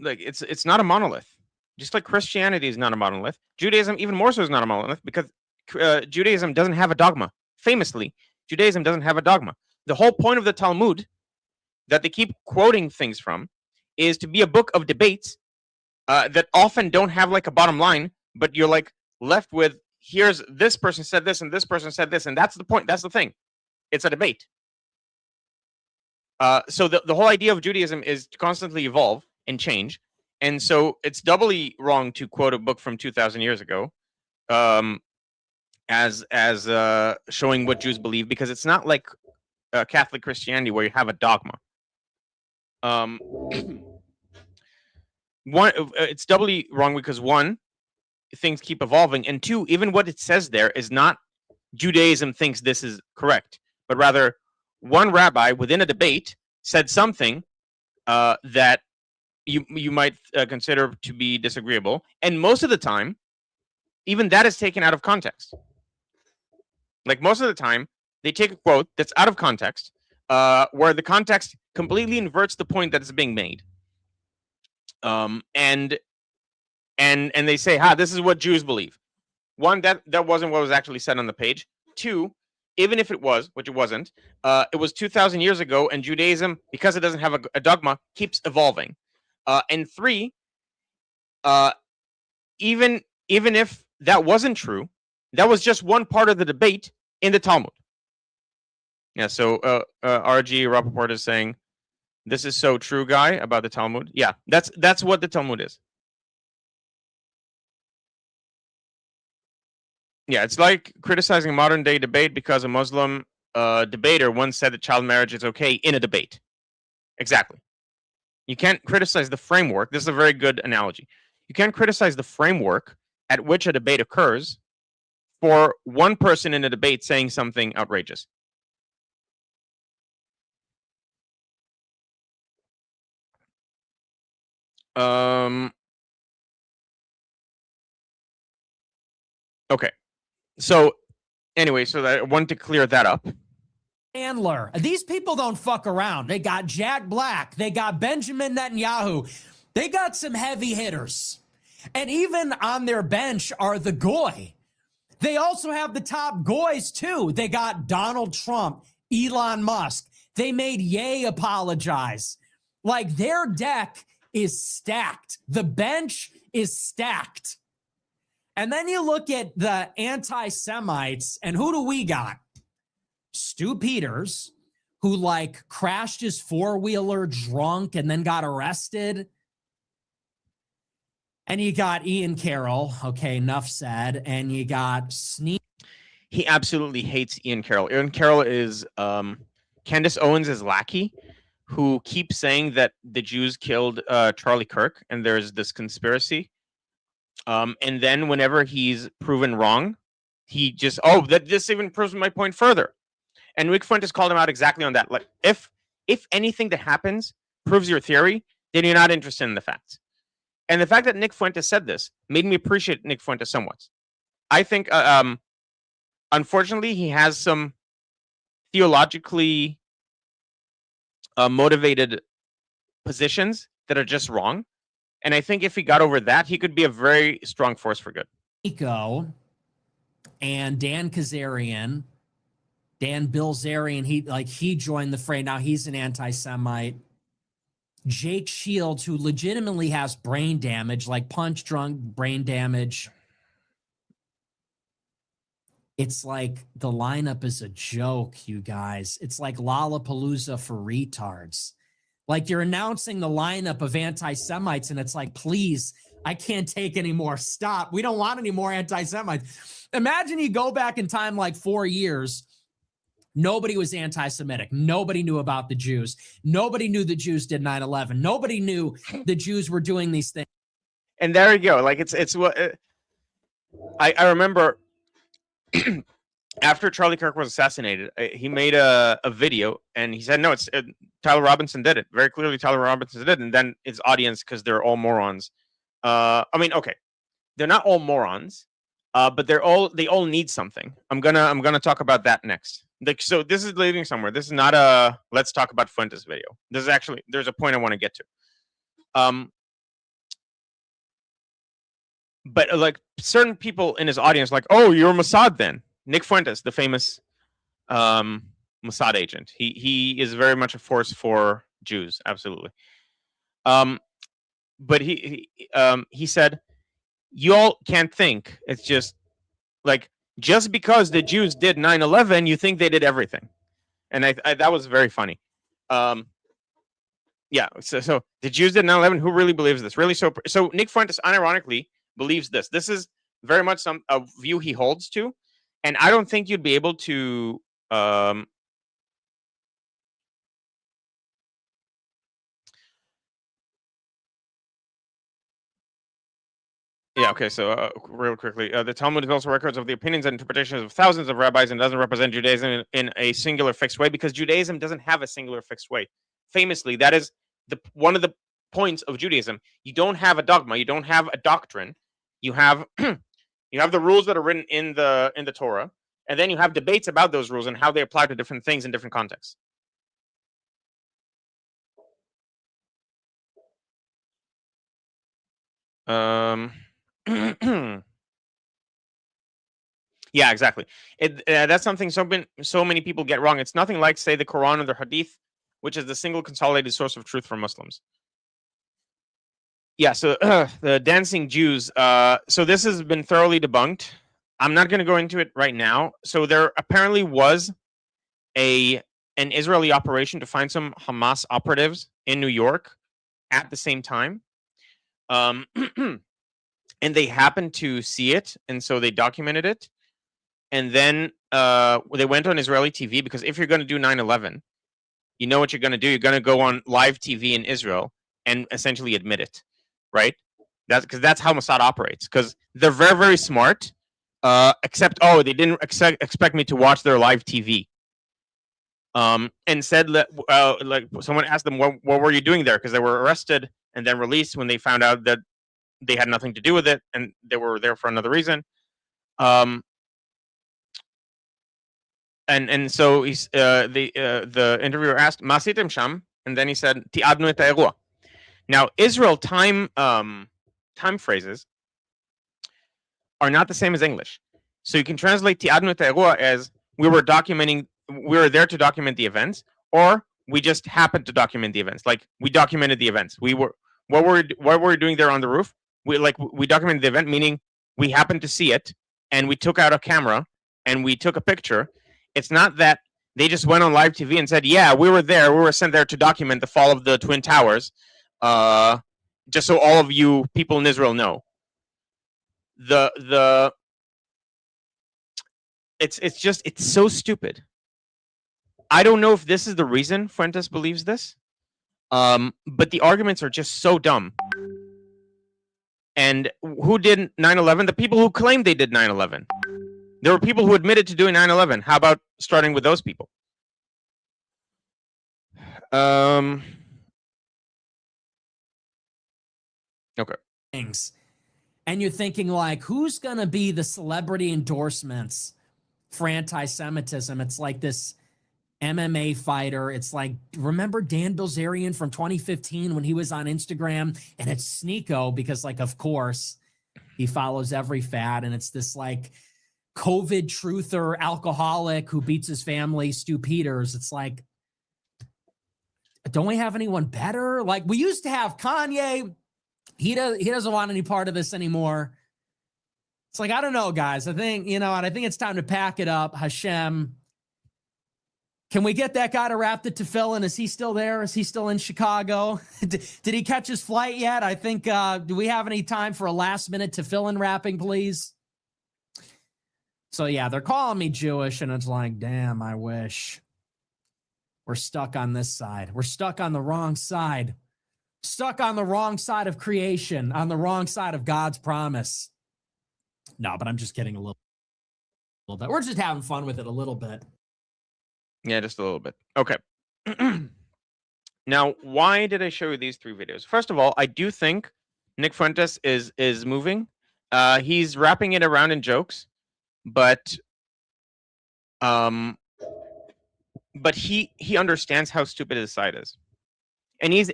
A: like, it's not a monolith. Just like Christianity is not a monolith, Judaism even more so is not a monolith, because Judaism doesn't have a dogma. Famously, Judaism doesn't have a dogma. The whole point of the Talmud that they keep quoting things from is to be a book of debates that often don't have like a bottom line, but you're like left with, here's this person said this and this person said this, and that's the point. That's the thing. It's a debate. So the whole idea of Judaism is to constantly evolve and change. And so it's doubly wrong to quote a book from 2,000 years ago as showing what Jews believe, because it's not like Catholic Christianity where you have a dogma. It's doubly wrong because one, things keep evolving, and two, even what it says there is not Judaism thinks this is correct, but rather one rabbi within a debate said something that you might consider to be disagreeable, and most of the time, even that is taken out of context. Like most of the time, they take a quote that's out of context, where the context completely inverts the point that is being made, and they say, this is what Jews believe. One, that wasn't what was actually said on the page. Two, even if it was, which it wasn't, it was 2,000 years ago, and Judaism, because it doesn't have a dogma, keeps evolving. And three, even if that wasn't true, that was just one part of the debate in the Talmud. Yeah, so RG Rappaport is saying, this is so true, guy, about the Talmud. Yeah, that's what the Talmud is. Yeah, it's like criticizing modern day debate because a Muslim debater once said that child marriage is okay in a debate. Exactly. You can't criticize the framework. This is a very good analogy. You can't criticize the framework at which a debate occurs for one person in a debate saying something outrageous. Okay. So anyway, so I wanted to clear that up.
B: Handler. These people don't fuck around. They got Jack Black. They got Benjamin Netanyahu. They got some heavy hitters. And even on their bench are the goy. They also have the top goys too. They got Donald Trump, Elon Musk. They made Ye apologize. Like, their deck is stacked. The bench is stacked. And then you look at the anti-Semites, and who do we got? Stu Peters, who like crashed his four-wheeler drunk and then got arrested. And you got Ian Carroll. Okay, enough said. And you got Sneak.
A: He absolutely hates Ian Carroll. Ian Carroll is Candace Owens' lackey, who keeps saying that the Jews killed Charlie Kirk, and there's this conspiracy. And then whenever he's proven wrong, he just, this even proves my point further. And NICK FUENTES called him out exactly on that. Like, if anything that happens proves your theory, then you're not interested in the facts. And the fact that NICK FUENTES said this made me appreciate NICK FUENTES somewhat. I think, unfortunately, he has some theologically motivated positions that are just wrong. And I think if he got over that, he could be a very strong force for good.
B: Nico and Dan Kazarian, Dan Bilzerian, he joined the fray. Now he's an anti-Semite. Jake Shields, who legitimately has brain damage, like punch drunk brain damage. It's like the lineup is a joke, you guys. It's like Lollapalooza for retards. Like, you're announcing the lineup of anti-Semites, and it's like, please, I can't take any more. Stop. We don't want any more anti-Semites. Imagine you go back in time like 4 years. Nobody was anti-Semitic. Nobody knew about the Jews. Nobody knew the Jews did 9/11. Nobody knew the Jews were doing these things.
A: And there you go. Like, it's what I remember. After Charlie Kirk was assassinated, he made a video, and he said, no, it's Tyler Robinson did it. Very clearly, Tyler Robinson did it. And then his audience, because they're all morons. I mean, okay, they're not all morons, but they all need something. I'm gonna talk about that next. Like, so this is leading somewhere. This is not a let's talk about Fuentes video. This is actually, there's a point I want to get to. but like certain people in his audience, like, oh, you're Mossad then. Nick Fuentes, the famous Mossad agent. He is very much a force for Jews, absolutely. But he said, you all can't think. It's just like, just because the Jews did 9/11, you think they did everything. And I that was very funny. Yeah, so the Jews did 9/11. Who really believes this? Really? So Nick Fuentes unironically believes this. This is very much a view he holds to, and I don't think you'd be able to yeah, okay, so real quickly, the Talmud is also records of the opinions and interpretations of thousands of rabbis and doesn't represent Judaism in a singular fixed way, because Judaism doesn't have a singular fixed way. Famously, that is one of the points of Judaism. You don't have a dogma, you don't have a doctrine. You have you have the rules that are written in the Torah, and then you have debates about those rules and how they apply to different things in different contexts. Yeah, exactly. That's something so many people get wrong. It's nothing like, say, the Quran or the Hadith, which is the single consolidated source of truth for Muslims. Yeah, so the dancing Jews. So this has been thoroughly debunked. I'm not going to go into it right now. So there apparently was an Israeli operation to find some Hamas operatives in New York at the same time. And they happened to see it, and so they documented it. And then they went on Israeli TV, because if you're going to do 9/11, you know what you're going to do. You're going to go on live TV in Israel and essentially admit it, right? That's how Mossad operates. Because they're very, very smart. Except, they didn't expect me to watch their live TV. And said that, like, someone asked them, what were you doing there? Because they were arrested and then released when they found out that they had nothing to do with it and they were there for another reason. And so he's the interviewer asked, "Ma asitem sham?" And then he said, "Ti'adnu et ha'irua." Now, Israel time phrases are not the same as English, so you can translate "Ti'adnu et ha'irua" as we were there to document the events, or we just happened to document the events. Like, we documented the events. What were we doing there on the roof? We documented the event, meaning we happened to see it, and we took out a camera and we took a picture. It's not that they just went on live TV and said, yeah, we were there. We were sent there to document the fall of the Twin Towers, just so all of you people in Israel know. It's so stupid. I don't know if this is the reason Fuentes believes this, but the arguments are just so dumb. And who did 9/11? The people who claimed they did 9/11. There were people who admitted to doing 9/11. How about starting with those people? Okay.
B: Things. And you're thinking, like, who's going to be the celebrity endorsements for anti-Semitism? It's like this MMA fighter. It's like, remember Dan Bilzerian from 2015 when he was on Instagram? And it's Sneeko, because, like, of course, he follows every fad. And it's this, like, COVID truther alcoholic who beats his family, Stu Peters. It's like, don't we have anyone better? Like, we used to have Kanye. He doesn't want any part of this anymore. It's like, I don't know, guys. I think, I think it's time to pack it up. Hashem, can we get that guy to wrap the tefillin? Is he still there? Is he still in Chicago? Did he catch his flight yet? I think, do we have any time for a last minute tefillin wrapping, please? So yeah, they're calling me Jewish, and it's like, damn, I wish. We're stuck on this side. We're stuck on the wrong side. Stuck on the wrong side of creation, on the wrong side of God's promise. No, but I'm just kidding a little bit. We're just having fun with it a little bit.
A: Yeah, just a little bit. Okay. Now, why did I show you these 3 videos? First of all, I do think Nick Fuentes is moving. He's wrapping it around in jokes, but he understands how stupid his side is, and he's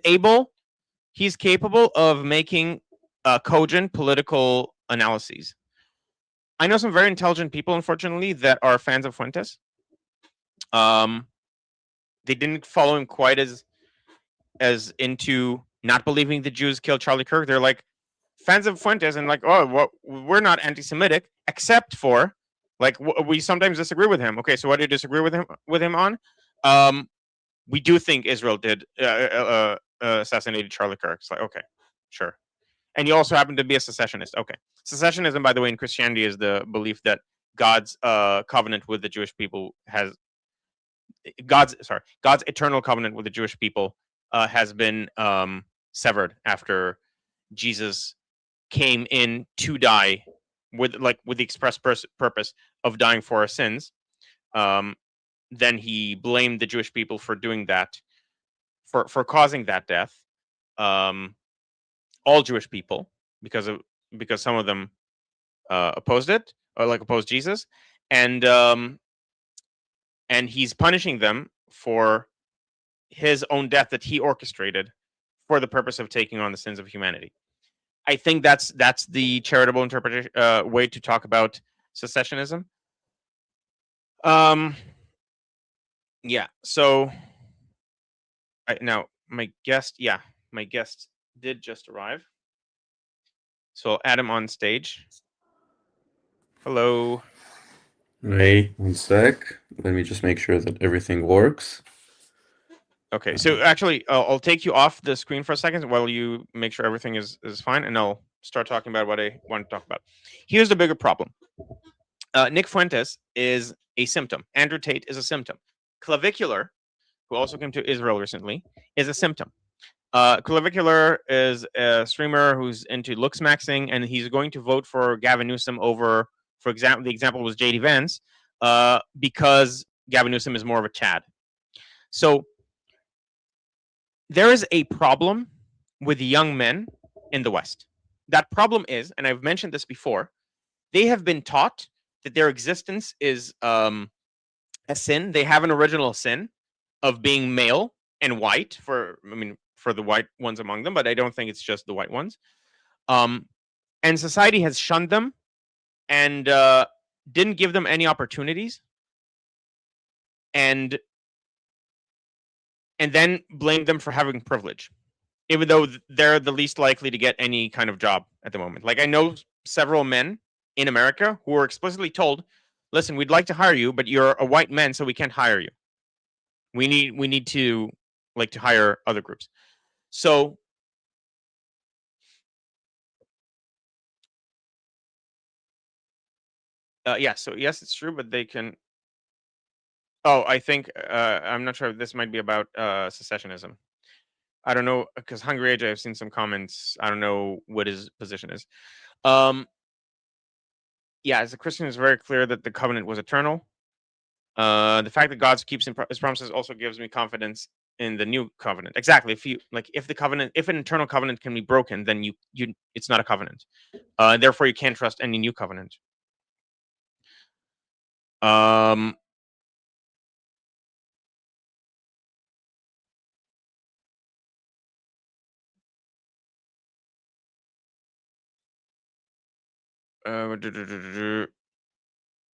A: capable of making cogent political analyses. I know some very intelligent people, unfortunately, that are fans of Fuentes. They didn't follow him quite as into not believing the Jews killed Charlie Kirk. They're like fans of Fuentes and like, oh, well, we're not anti-Semitic, except for like we sometimes disagree with him. Okay, so what do you disagree with him on? We do think Israel did assassinated Charlie Kirk. It's like, okay, sure. And you also happen to be a secessionist. Okay, secessionism, by the way, in Christianity is the belief that God's covenant with the Jewish people has God's eternal covenant with the Jewish people has been severed after Jesus came in to die with the express purpose of dying for our sins. Then he blamed the Jewish people for doing that, for causing that death. All Jewish people, because some of them opposed it, or like opposed Jesus, and he's punishing them for his own death that he orchestrated for the purpose of taking on the sins of humanity. I think that's the charitable interpretation way to talk about secessionism. Yeah. So now my guest did just arrive. So I'll add him on stage. Hello.
D: Wait one sec. Let me just make sure that everything works.
A: Okay, so actually, I'll take you off the screen for a second while you make sure everything is fine, and I'll start talking about what I want to talk about. Here's the bigger problem. Nick Fuentes is a symptom. Andrew Tate is a symptom. Clavicular, who also came to Israel recently, is a symptom. Clavicular is a streamer who's into looks maxing, and he's going to vote for Gavin Newsom over, for example, the example was JD Vance, because Gavin Newsom is more of a Chad. So there is a problem with young men in the West. That problem is, and I've mentioned this before, they have been taught that their existence is a sin. They have an original sin of being male and white for the white ones among them, but I don't think it's just the white ones. And society has shunned them and didn't give them any opportunities, and then blamed them for having privilege, even though they're the least likely to get any kind of job at the moment. Like, I know several men in America who are explicitly told, listen, we'd like to hire you, but you're a white man, so we can't hire you. We need to hire other groups. So so yes, it's true, but they can. Oh, I think I'm not sure. This might be about secessionism. I don't know, because Hungry Age, I've seen some comments. I don't know what his position is. Yeah, as a Christian, it's very clear that the covenant was eternal. The fact that God keeps his promises also gives me confidence in the new covenant. Exactly. If an eternal covenant can be broken, then it's not a covenant. Therefore, you can't trust any new covenant.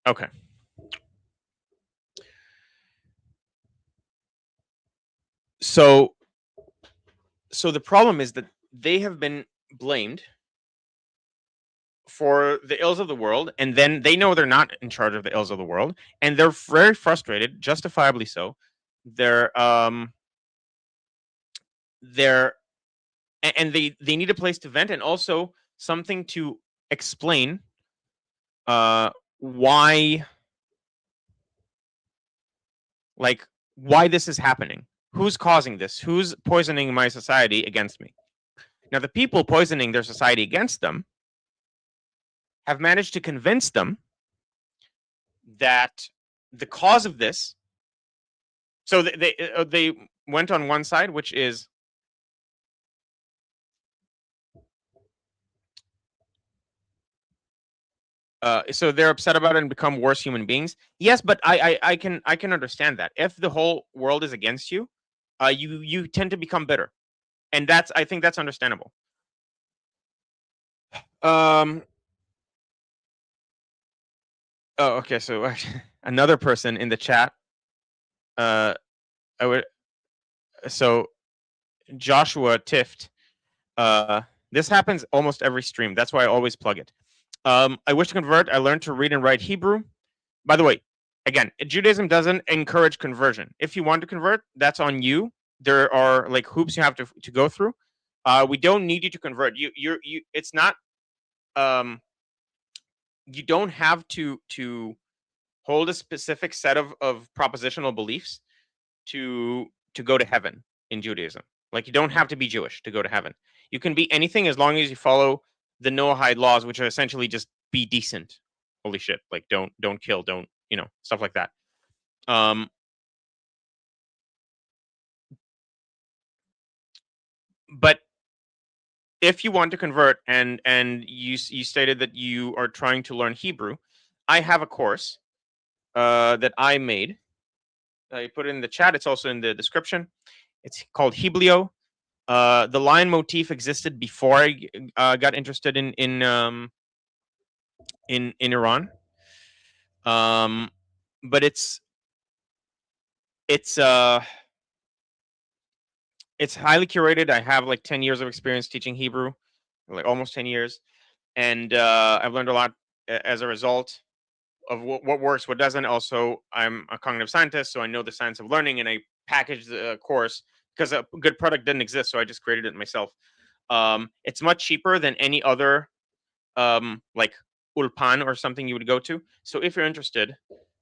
A: Okay. So the problem is that they have been blamed for the ills of the world, and then they know they're not in charge of the ills of the world, and they're very frustrated, justifiably so. They're and they need a place to vent, and also something to explain why this is happening. Who's causing this? Who's poisoning my society against me? Now, the people poisoning their society against them have managed to convince them that the cause of this. So they went on one side, which is so they're upset about it and become worse human beings. Yes, but I can understand that. If the whole world is against you, you tend to become bitter, and I think that's understandable. Oh, okay. So another person in the chat. I would. So Joshua Tift. This happens almost every stream. That's why I always plug it. I wish to convert. I learned to read and write Hebrew. By the way, again, Judaism doesn't encourage conversion. If you want to convert, that's on you. There are like hoops you have to go through. We don't need you to convert. You. It's not. You don't have to hold a specific set of propositional beliefs to go to heaven in Judaism. Like you don't have to be Jewish to go to heaven. You can be anything as long as you follow the Noahide laws, which are essentially just be decent. Holy shit! Like don't kill, don't stuff like that. But if you want to convert and you stated that you are trying to learn Hebrew, I have a course that I made. I put it in the chat. It's also in the description. It's called Heblio. The lion motif existed before I got interested in Iran. But it's highly curated. I have like 10 years of experience teaching Hebrew, like almost 10 years, and I've learned a lot as a result of what works, what doesn't. Also, I'm a cognitive scientist, so I know the science of learning, and I packaged the course because a good product didn't exist, so I just created it myself. It's much cheaper than any other like Ulpan or something you would go to. So if you're interested,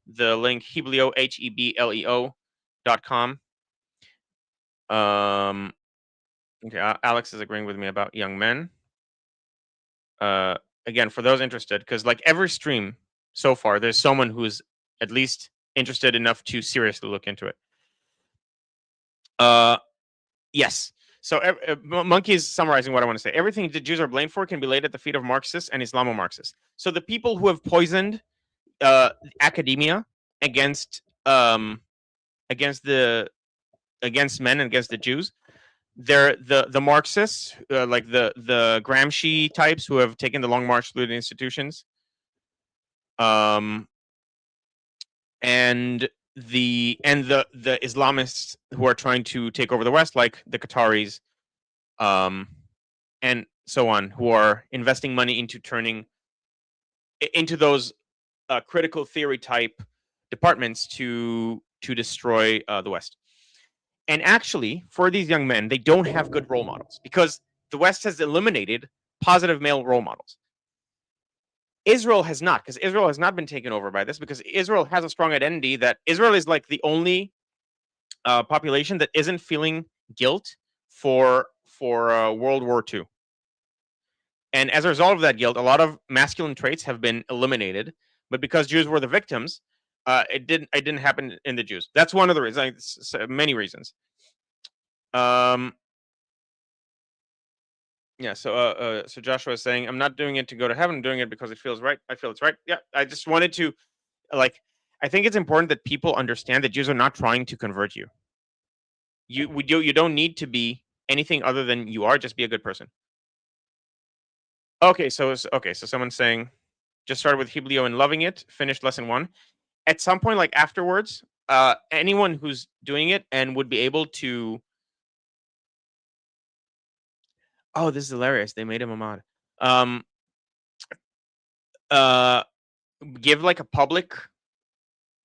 A: the link Heblio Hebleo.com. Okay, Alex is agreeing with me about young men. Again, for those interested, because like every stream so far, there's someone who's at least interested enough to seriously look into it. Yes. So Monkey is summarizing what I want to say. Everything the Jews are blamed for can be laid at the feet of Marxists and Islamo-Marxists. So the people who have poisoned academia against men and against the Jews, they're the Marxists, like the Gramsci types who have taken the long march through the institutions, and the Islamists who are trying to take over the West, like the Qataris, and so on, who are investing money into turning into those critical theory type departments to destroy the West. And actually, for these young men, they don't have good role models because the West has eliminated positive male role models. Israel has not, because Israel has not been taken over by this, because Israel has a strong identity that Israel is like the only population that isn't feeling guilt for World War II. And as a result of that guilt, a lot of masculine traits have been eliminated. But because Jews were the victims, it didn't happen in the Jews. That's one of the reasons. Many reasons. Yeah. So Joshua is saying, I'm not doing it to go to heaven. I'm doing it because it feels right. I feel it's right. Yeah. I just wanted to, like, I think it's important that people understand that Jews are not trying to convert you. You don't need to be anything other than you are. Just be a good person. Okay. So someone's saying, just started with Heblio and loving it. Finished lesson 1. At some point, like afterwards, anyone who's doing it and would be able to. Oh, this is hilarious. They made him a mod. Give like a public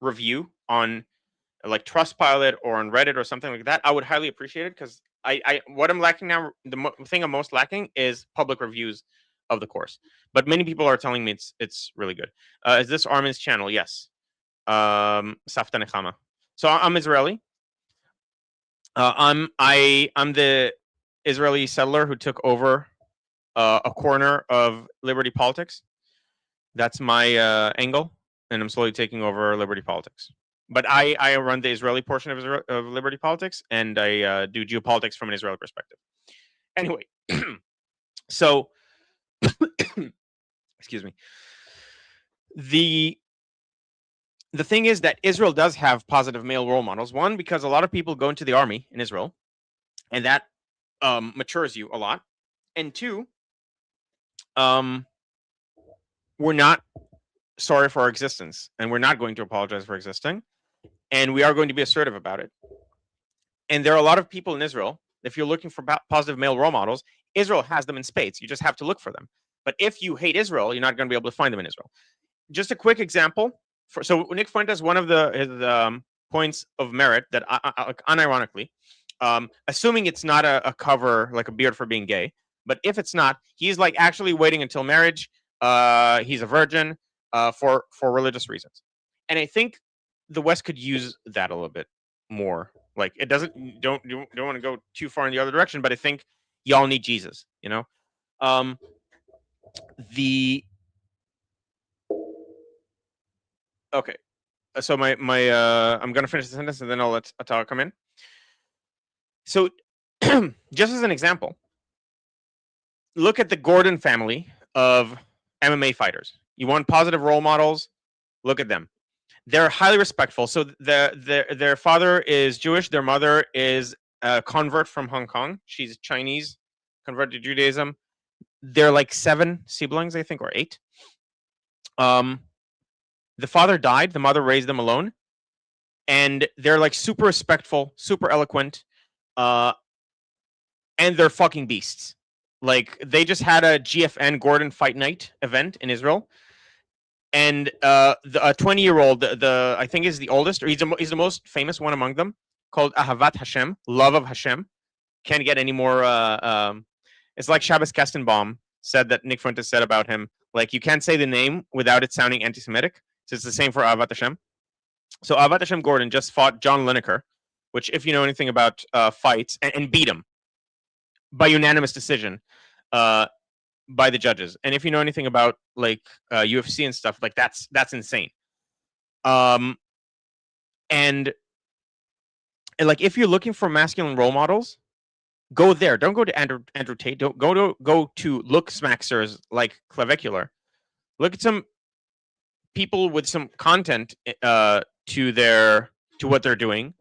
A: review on like Trustpilot or on Reddit or something like that. I would highly appreciate it because I what I'm lacking now, the thing I'm most lacking is public reviews of the course. But many people are telling me it's really good. Is this Armin's channel? Yes. Safta Nechama. So I'm Israeli. I'm the Israeli settler who took over a corner of Liberty Politics. That's my angle, and I'm slowly taking over Liberty Politics. But I run the Israeli portion of Liberty Politics, and I do geopolitics from an Israeli perspective. Anyway, so excuse me. The thing is that Israel does have positive male role models. One, because a lot of people go into the army in Israel, and that matures you a lot. And two, we're not sorry for our existence, and we're not going to apologize for existing, and we are going to be assertive about it. And there are a lot of people in Israel. If you're looking for positive male role models, Israel has them in spades. You just have to look for them. But if you hate Israel, you're not going to be able to find them in Israel. Just a quick example. So Nick Fuentes, one of his points of merit that, unironically, assuming it's not a cover like a beard for being gay, but if it's not, he's like actually waiting until marriage. He's a virgin for religious reasons, and I think the West could use that a little bit more. Like, it doesn't, don't want to go too far in the other direction, but I think y'all need Jesus, you know. Okay, so my I'm gonna finish the sentence and then I'll let Atal come in. So, just as an example, look at the Gordon family of MMA fighters. You want positive role models? Look at them. They're highly respectful. So their father is Jewish. Their mother is a convert from Hong Kong. She's Chinese, converted to Judaism. They're like 7 siblings, I think, or 8. The father died. The mother raised them alone. And they're like super respectful, super eloquent, and they're fucking beasts. Like, they just had a GFN Gordon Fight Night event in Israel. And a 20-year-old, I think is the oldest, or he's the most famous one among them, called Ahavat Hashem, love of Hashem. Can't get any more. It's like Shabbos Kestenbaum said that Nick Fuentes said about him. Like, you can't say the name without it sounding anti-Semitic. So it's the same for Ahavat Hashem. So Ahavat Hashem Gordon just fought John Lineker, which, if you know anything about fights, and beat him by unanimous decision. By the judges, and if you know anything about like UFC and stuff, like that's insane. And like, if you're looking for masculine role models, go there. Don't go to Andrew Tate. Don't go to look smacksters like Clavicular. Look at some people with some content to what they're doing,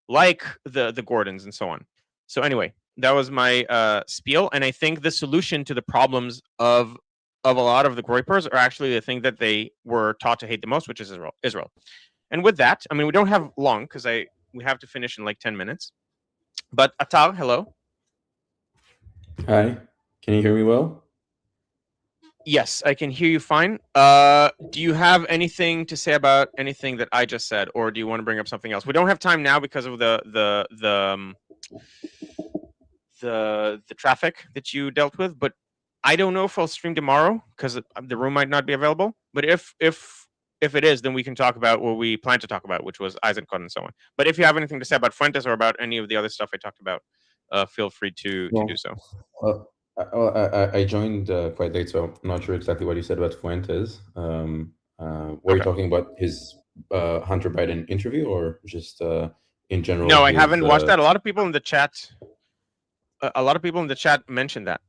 A: like the Gordons and so on. So anyway, that was my spiel, and I think the solution to the problems of a lot of the Groypers are actually the thing that they were taught to hate the most, which is Israel. And with that, I mean, we don't have long because we have to finish in like 10 minutes. But Atal, hello.
D: Hi, can you hear me well?
A: Yes, I can hear you fine. Do you have anything to say about anything that I just said, or do you want to bring up something else? We don't have time now because of the traffic that you dealt with, but I don't know if I'll stream tomorrow because the room might not be available. But if it is, then we can talk about what we plan to talk about, which was Eisenkot and so on. But if you have anything to say about Fuentes or about any of the other stuff I talked about, feel free to do so.
D: I joined quite late, so I'm not sure exactly what you said about Fuentes. Were you talking about his Hunter Biden interview, or just in general?
A: No, I haven't watched that. A lot of people in the chat mentioned that.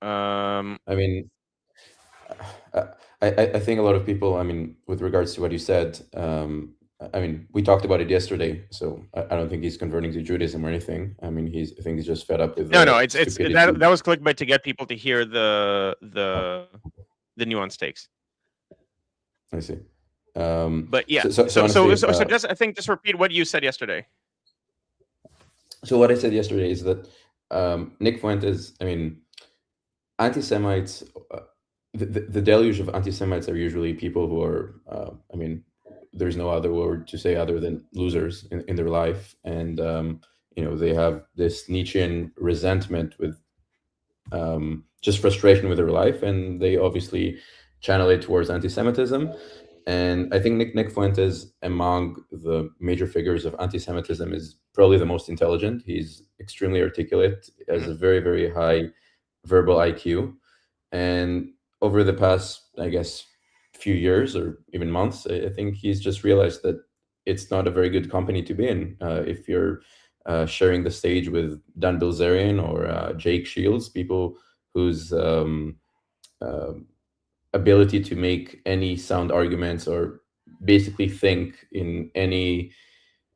D: I mean, I think a lot of people, I mean, with regards to what you said, I mean, we talked about it yesterday, so I don't think he's converting to Judaism or anything. I mean, I think he's just fed up with.
A: No, it's that was clickbait to get people to hear the nuanced takes.
D: I see.
A: But yeah, so just I think just repeat what you said yesterday.
D: So what I said yesterday is that Nick Fuentes, I mean, anti-Semites, the deluge of anti-Semites are usually people who are, I mean, there's no other word to say other than losers in their life. And, you know, they have this Nietzschean resentment with just frustration with their life. And they obviously channel it towards anti-Semitism. And I think Nick Fuentes, among the major figures of anti-Semitism, is probably the most intelligent. He's extremely articulate, has a very, very high verbal IQ. And over the past, I guess, few years or even months, I think he's just realized that it's not a very good company to be in. If you're sharing the stage with Dan Bilzerian or Jake Shields, people whose ability to make any sound arguments or basically think in any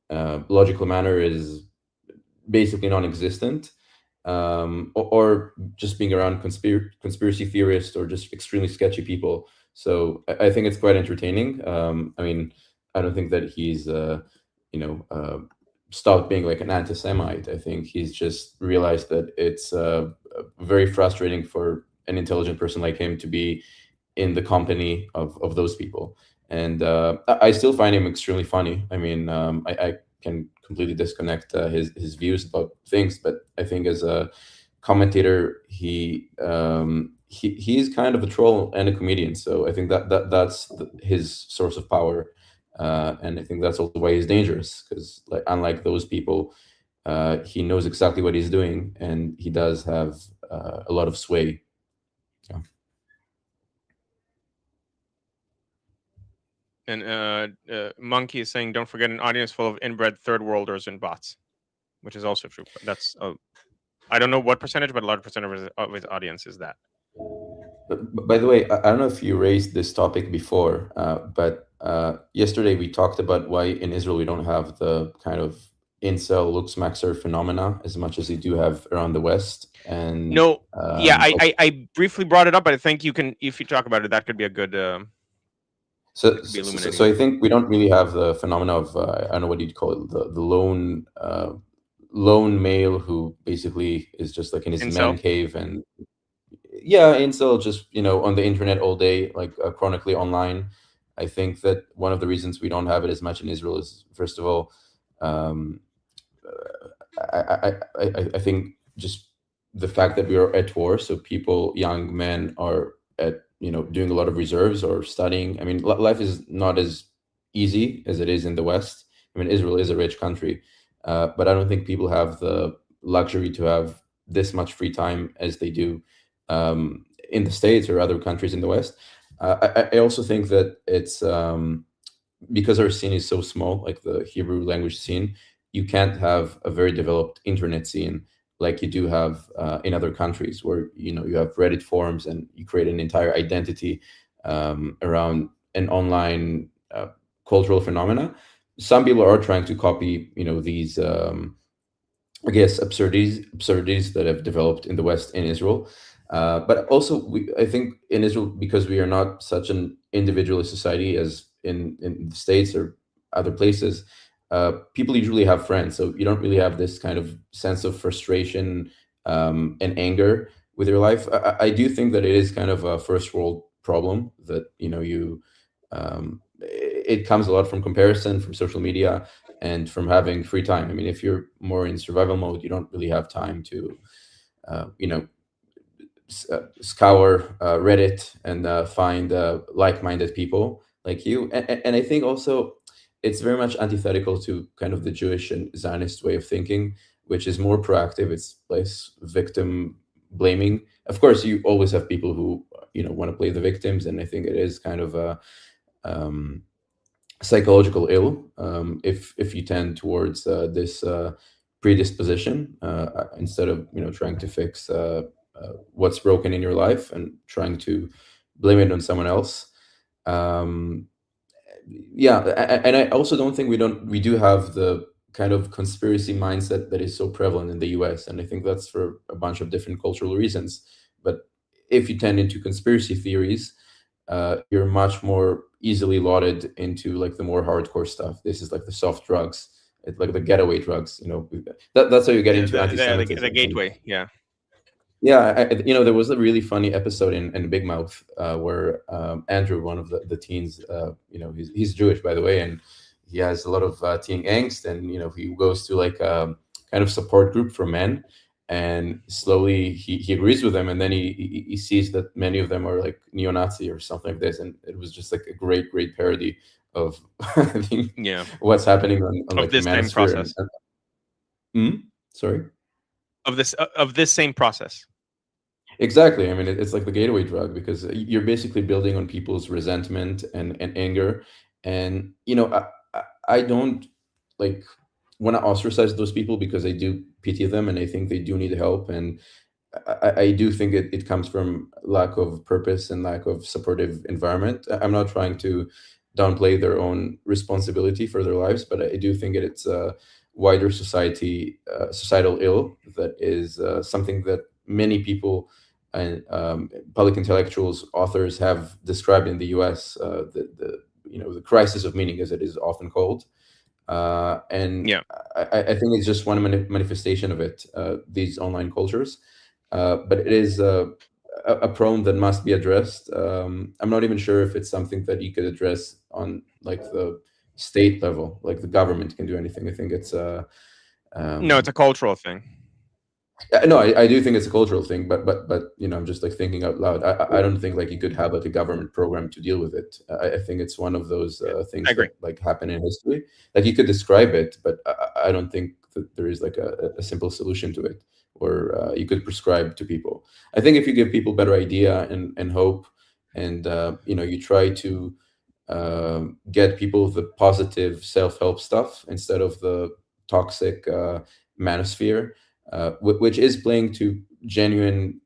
D: logical manner is basically non-existent, or just being around conspiracy theorists or just extremely sketchy people. So I think it's quite entertaining. I mean, I don't think that he's stopped being like an anti-Semite. I think he's just realized that it's very frustrating for an intelligent person like him to be in the company of those people. And I still find him extremely funny. I mean, I can completely disconnect his views about things, but I think as a commentator, he's kind of a troll and a comedian. So I think that's his source of power, and I think that's also why he's dangerous, because like unlike those people, he knows exactly what he's doing, and he does have a lot of sway. Yeah.
A: And Monkey is saying, don't forget an audience full of inbred third worlders and bots, which is also true. But that's I don't know what percentage, but a large percentage of his audience is that.
D: But by the way, I don't know if you raised this topic before, but yesterday we talked about why in Israel we don't have the kind of incel looks maxer phenomena as much as you do have around the West. And
A: no, yeah, I briefly brought it up, but I think you can, if you talk about it, that could be a good.
D: So I think we don't really have the phenomena of I don't know what you'd call it, the lone male who basically is just like in his
A: Incel?
D: man cave, and yeah, incel, just on the internet all day, like chronically online. I think that one of the reasons we don't have it as much in Israel is, first of all, I think just the fact that we are at war, so people, young men, are at doing a lot of reserves or studying. I mean, life is not as easy as it is in the West. I mean, Israel is a rich country, but I don't think people have the luxury to have this much free time as they do in the States or other countries in the West. I also think that it's because our scene is so small, like the Hebrew language scene, you can't have a very developed internet scene like you do have in other countries, where you have Reddit forums and you create an entire identity around an online cultural phenomena. Some people are trying to copy these I guess absurdities that have developed in the West, in Israel. But also, I think in Israel, because we are not such an individualist society as in the States or other places, people usually have friends. So you don't really have this kind of sense of frustration and anger with your life. I do think that it is kind of a first world problem, that it comes a lot from comparison, from social media, and from having free time. I mean, if you're more in survival mode, you don't really have time to scour Reddit and find like-minded people like you. And I think also it's very much antithetical to kind of the Jewish and Zionist way of thinking, which is more proactive. It's less victim blaming. Of course, you always have people who want to play the victims, and I think it is kind of a psychological ill if you tend towards this predisposition, instead of trying to fix what's broken in your life and trying to blame it on someone else. Yeah, and I also don't think we do have the kind of conspiracy mindset that is so prevalent in the US, and I think that's for a bunch of different cultural reasons. But if you tend into conspiracy theories, you're much more easily lauded into like the more hardcore stuff. This is like the soft drugs, it's like the getaway drugs. That's how you get into anti-Semitism.
A: The gateway, yeah.
D: Yeah, there was a really funny episode in Big Mouth where Andrew, one of the teens, he's Jewish, by the way, and he has a lot of teen angst, and he goes to like a kind of support group for men, and slowly he agrees with them, and then he sees that many of them are like neo-Nazi or something like this, and it was just like a great parody of I think what's happening on like
A: this same process.
D: Sorry.
A: Of this same process.
D: Exactly. I mean, it's like the gateway drug, because you're basically building on people's resentment and anger. And, I don't like want to ostracize those people, because I do pity them and I think they do need help. And I do think it comes from lack of purpose and lack of supportive environment. I'm not trying to downplay their own responsibility for their lives, but I do think it's a wider societal ill that is something that many people and public intellectuals, authors have described in the U.S. The crisis of meaning, as it is often called. And
A: Yeah.
D: I think it's just one manifestation of it, these online cultures. But it is a problem that must be addressed. I'm not even sure if it's something that you could address on like the state level, like the government can do anything. I think it's
A: No, it's a cultural thing.
D: no, I do think it's a cultural thing, but I'm just like thinking out loud. I don't think like you could have like a government program to deal with it. I think it's one of those things
A: I agree.
D: that like happen in history. Like you could describe it, but I don't think that there is like a simple solution to it, or you could prescribe to people. I think if you give people better idea and hope, and you try to get people the positive self-help stuff instead of the toxic manosphere, which is playing to genuine,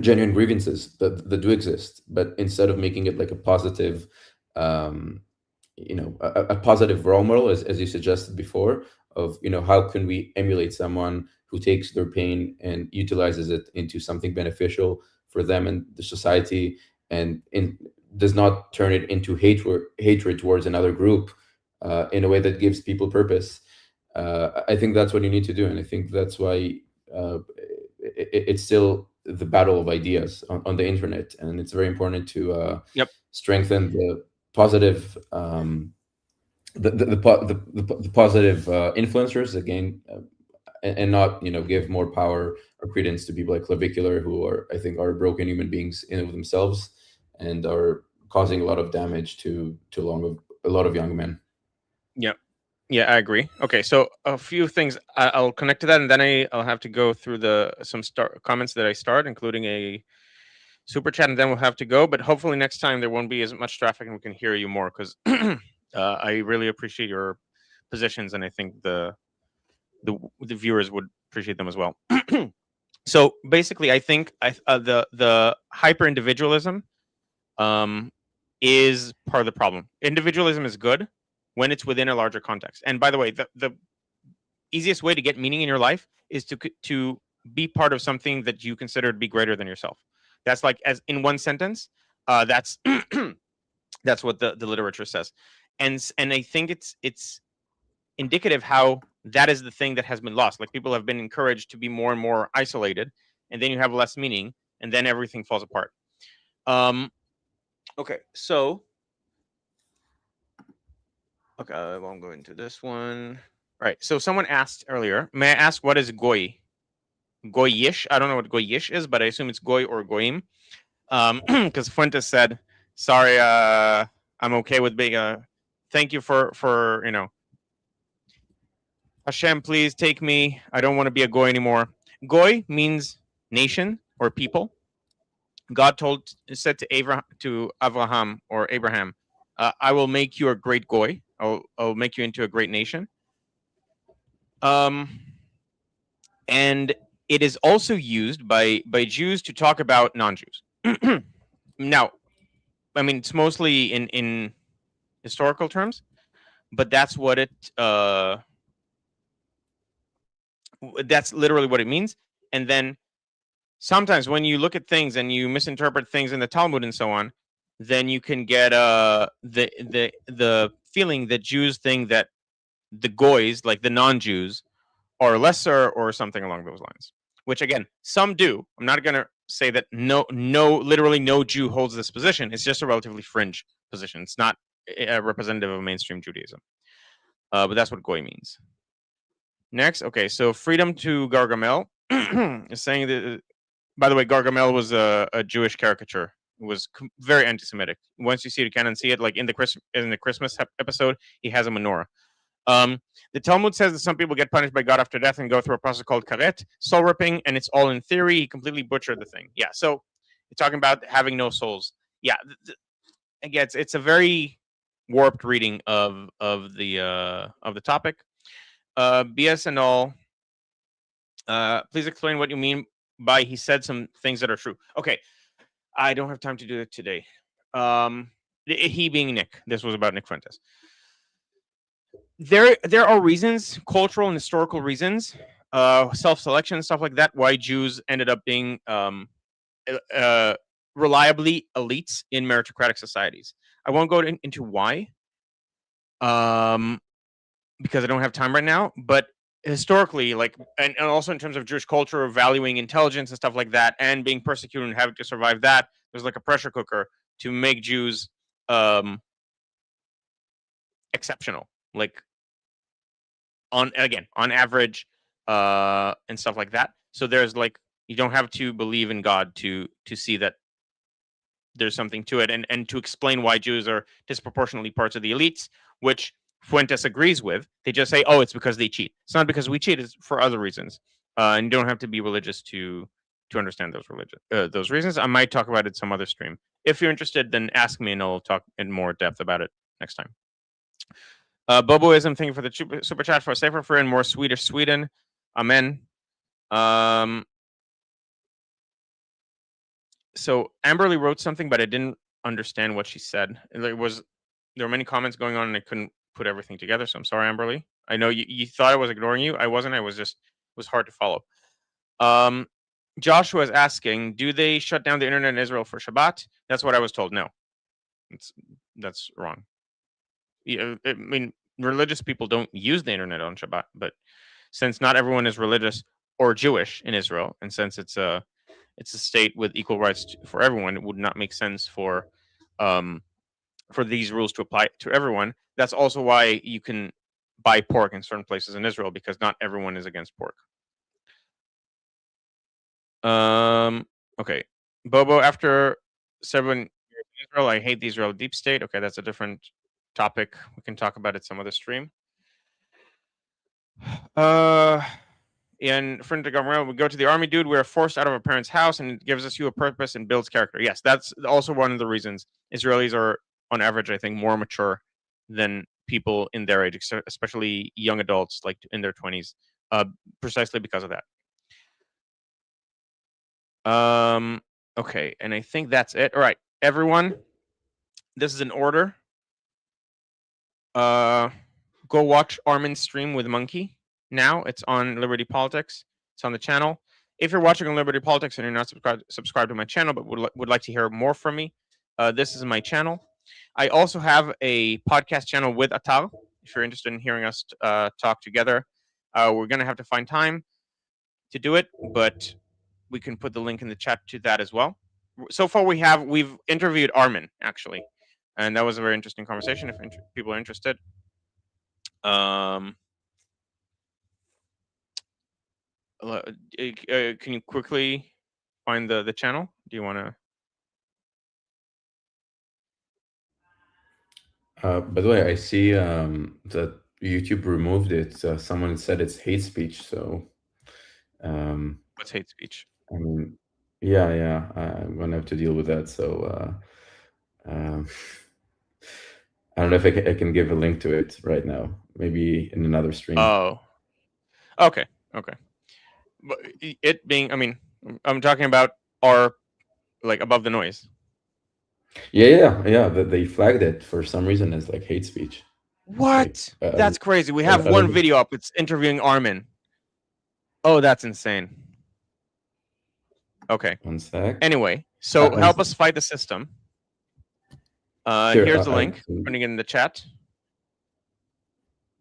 D: genuine grievances that do exist. But instead of making it like a positive, a positive role model, as you suggested before, of how can we emulate someone who takes their pain and utilizes it into something beneficial for them and the society, and does not turn it into hatred towards another group, in a way that gives people purpose. I think that's what you need to do, and I think that's why it's still the battle of ideas on the internet, and it's very important to
A: Yep.
D: strengthen the positive, the positive influencers again, and not give more power or credence to people like Clavicular, who I think are broken human beings in of themselves, and are causing a lot of damage to a lot of young men.
A: Yep. Yeah, I agree. Okay, so a few things I'll connect to that, and then I'll have to go through some comments that I started, including a super chat, and then we'll have to go. But hopefully next time there won't be as much traffic, and we can hear you more, because I really appreciate your positions, and I think the viewers would appreciate them as well. So basically, I think the hyper individualism is part of the problem. Individualism is good when it's within a larger context. And by the way, the easiest way to get meaning in your life is to be part of something that you consider to be greater than yourself. That's like, as in one sentence, that's that's what the literature says. And I think it's indicative how that is the thing that has been lost. Like, people have been encouraged to be more and more isolated, and then you have less meaning, and then everything falls apart. Okay, so okay, I won't go into this one. Right. So someone asked earlier, may I ask what is goy? Goyish? I don't know what goyish is, but I assume it's goy or goyim. Because Fuentes said, sorry, I'm okay with being a thank you for Hashem, please take me. I don't want to be a goy anymore. Goy means nation or people. God said to Abraham, I will make you a great goy. I'll make you into a great nation. And it is also used by Jews to talk about non-Jews. Now, I mean, it's mostly in historical terms, but that's what that's literally what it means. And then sometimes when you look at things and you misinterpret things in the Talmud and so on, then you can get the feeling that Jews think that the goys, like the non-Jews, are lesser or something along those lines. Which, again, some do. I'm not going to say that literally no Jew holds this position. It's just a relatively fringe position. It's not a representative of mainstream Judaism. But that's what goy means. Next, okay, so Freedom to Gargamel is saying that, by the way, Gargamel was a Jewish caricature. It was very anti-Semitic. Once you see it, you can see it. Like in the Christmas episode, he has a menorah. The Talmud says that some people get punished by God after death and go through a process called karet, soul ripping, and it's all in theory. He completely butchered the thing. Yeah, so you're talking about having no souls. Yeah, again, it's a very warped reading of the topic. BS and all. Please explain what you mean by he said some things that are true. Okay, I don't have time to do it today. He being Nick. This was about Nick Fuentes. There are reasons, cultural and historical reasons, self-selection, stuff like that, why Jews ended up being reliably elites in meritocratic societies. I won't go into why, because I don't have time right now, but historically, like, and also in terms of Jewish culture, valuing intelligence and stuff like that, and being persecuted and having to survive that, there's like a pressure cooker to make Jews exceptional, like on average, and stuff like that. So there's like, you don't have to believe in God to see that there's something to it, and to explain why Jews are disproportionately parts of the elites, which Fuentes agrees with. They just say, oh, it's because they cheat. It's not because we cheat, it's for other reasons. And you don't have to be religious to understand those reasons. I might talk about it some other stream. If you're interested, then ask me and I'll talk in more depth about it next time. Boboism, thank you for the super chat. For a safer, free, and more Swedish Sweden. Amen. So Amberly wrote something, but I didn't understand what she said. There were many comments going on, and I couldn't put everything together. So I'm sorry, Amberly. I know you thought I was ignoring you. I wasn't. It was hard to follow. Joshua is asking, do they shut down the internet in Israel for Shabbat? That's what I was told. No, that's wrong. Yeah, I mean, religious people don't use the internet on Shabbat, but since not everyone is religious or Jewish in Israel, and since it's a state with equal rights for everyone, it would not make sense for these rules to apply to everyone. That's also why you can buy pork in certain places in Israel, because not everyone is against pork. Okay. Bobo, after 7 years in Israel, I hate the Israel deep state. Okay, that's a different topic. We can talk about it some other stream. In front of the government, we go to the army, dude. We're forced out of our parents' house, and it gives us a purpose and builds character. Yes, that's also one of the reasons Israelis are, on average, I think, more mature than people in their age, especially young adults, like in their 20s, precisely because of that. Okay, and I think that's it. All right, everyone, this is an order. Go watch Armin's stream with Monkey. Now it's on Liberty Politics. It's on the channel. If you're watching on Liberty Politics and you're not subscribed to my channel, but would like to hear more from me, this is my channel. I also have a podcast channel with Atal. If you're interested in hearing us talk together, we're gonna have to find time to do it, but we can put the link in the chat to that as well. So far, we've interviewed Armin, actually, and that was a very interesting conversation. If people are interested. Can you quickly find the channel? Do you want to?
D: By the way, I see that YouTube removed it. Someone said it's hate speech. So,
A: What's hate speech?
D: I mean, yeah, I'm gonna have to deal with that. So, I don't know if I can give a link to it right now. Maybe in another stream.
A: Oh, okay. But it being, I mean, I'm talking about our, like, above the noise.
D: Yeah. They flagged it for some reason as like hate speech.
A: What? That's crazy. We have one video up. It's interviewing Armin. Oh, that's insane. Okay.
D: One sec.
A: Anyway, so help us fight the system. Here's the link. Putting it in the chat.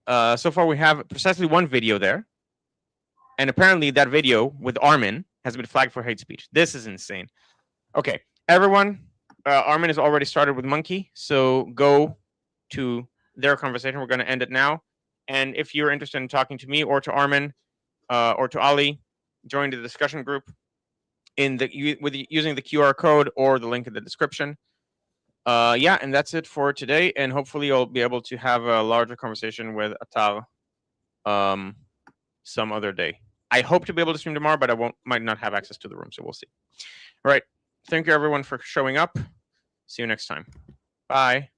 A: So far, we have precisely one video there. And apparently that video with Armin has been flagged for hate speech. This is insane. Okay, everyone, Armin has already started with Monkey, so go to their conversation. We're going to end it now. And if you're interested in talking to me or to Armin or to Ali, join the discussion group using the QR code or the link in the description. Yeah, and that's it for today. And hopefully you'll be able to have a larger conversation with Atal some other day. I hope to be able to stream tomorrow, but might not have access to the room, so we'll see. All right. Thank you, everyone, for showing up. See you next time. Bye.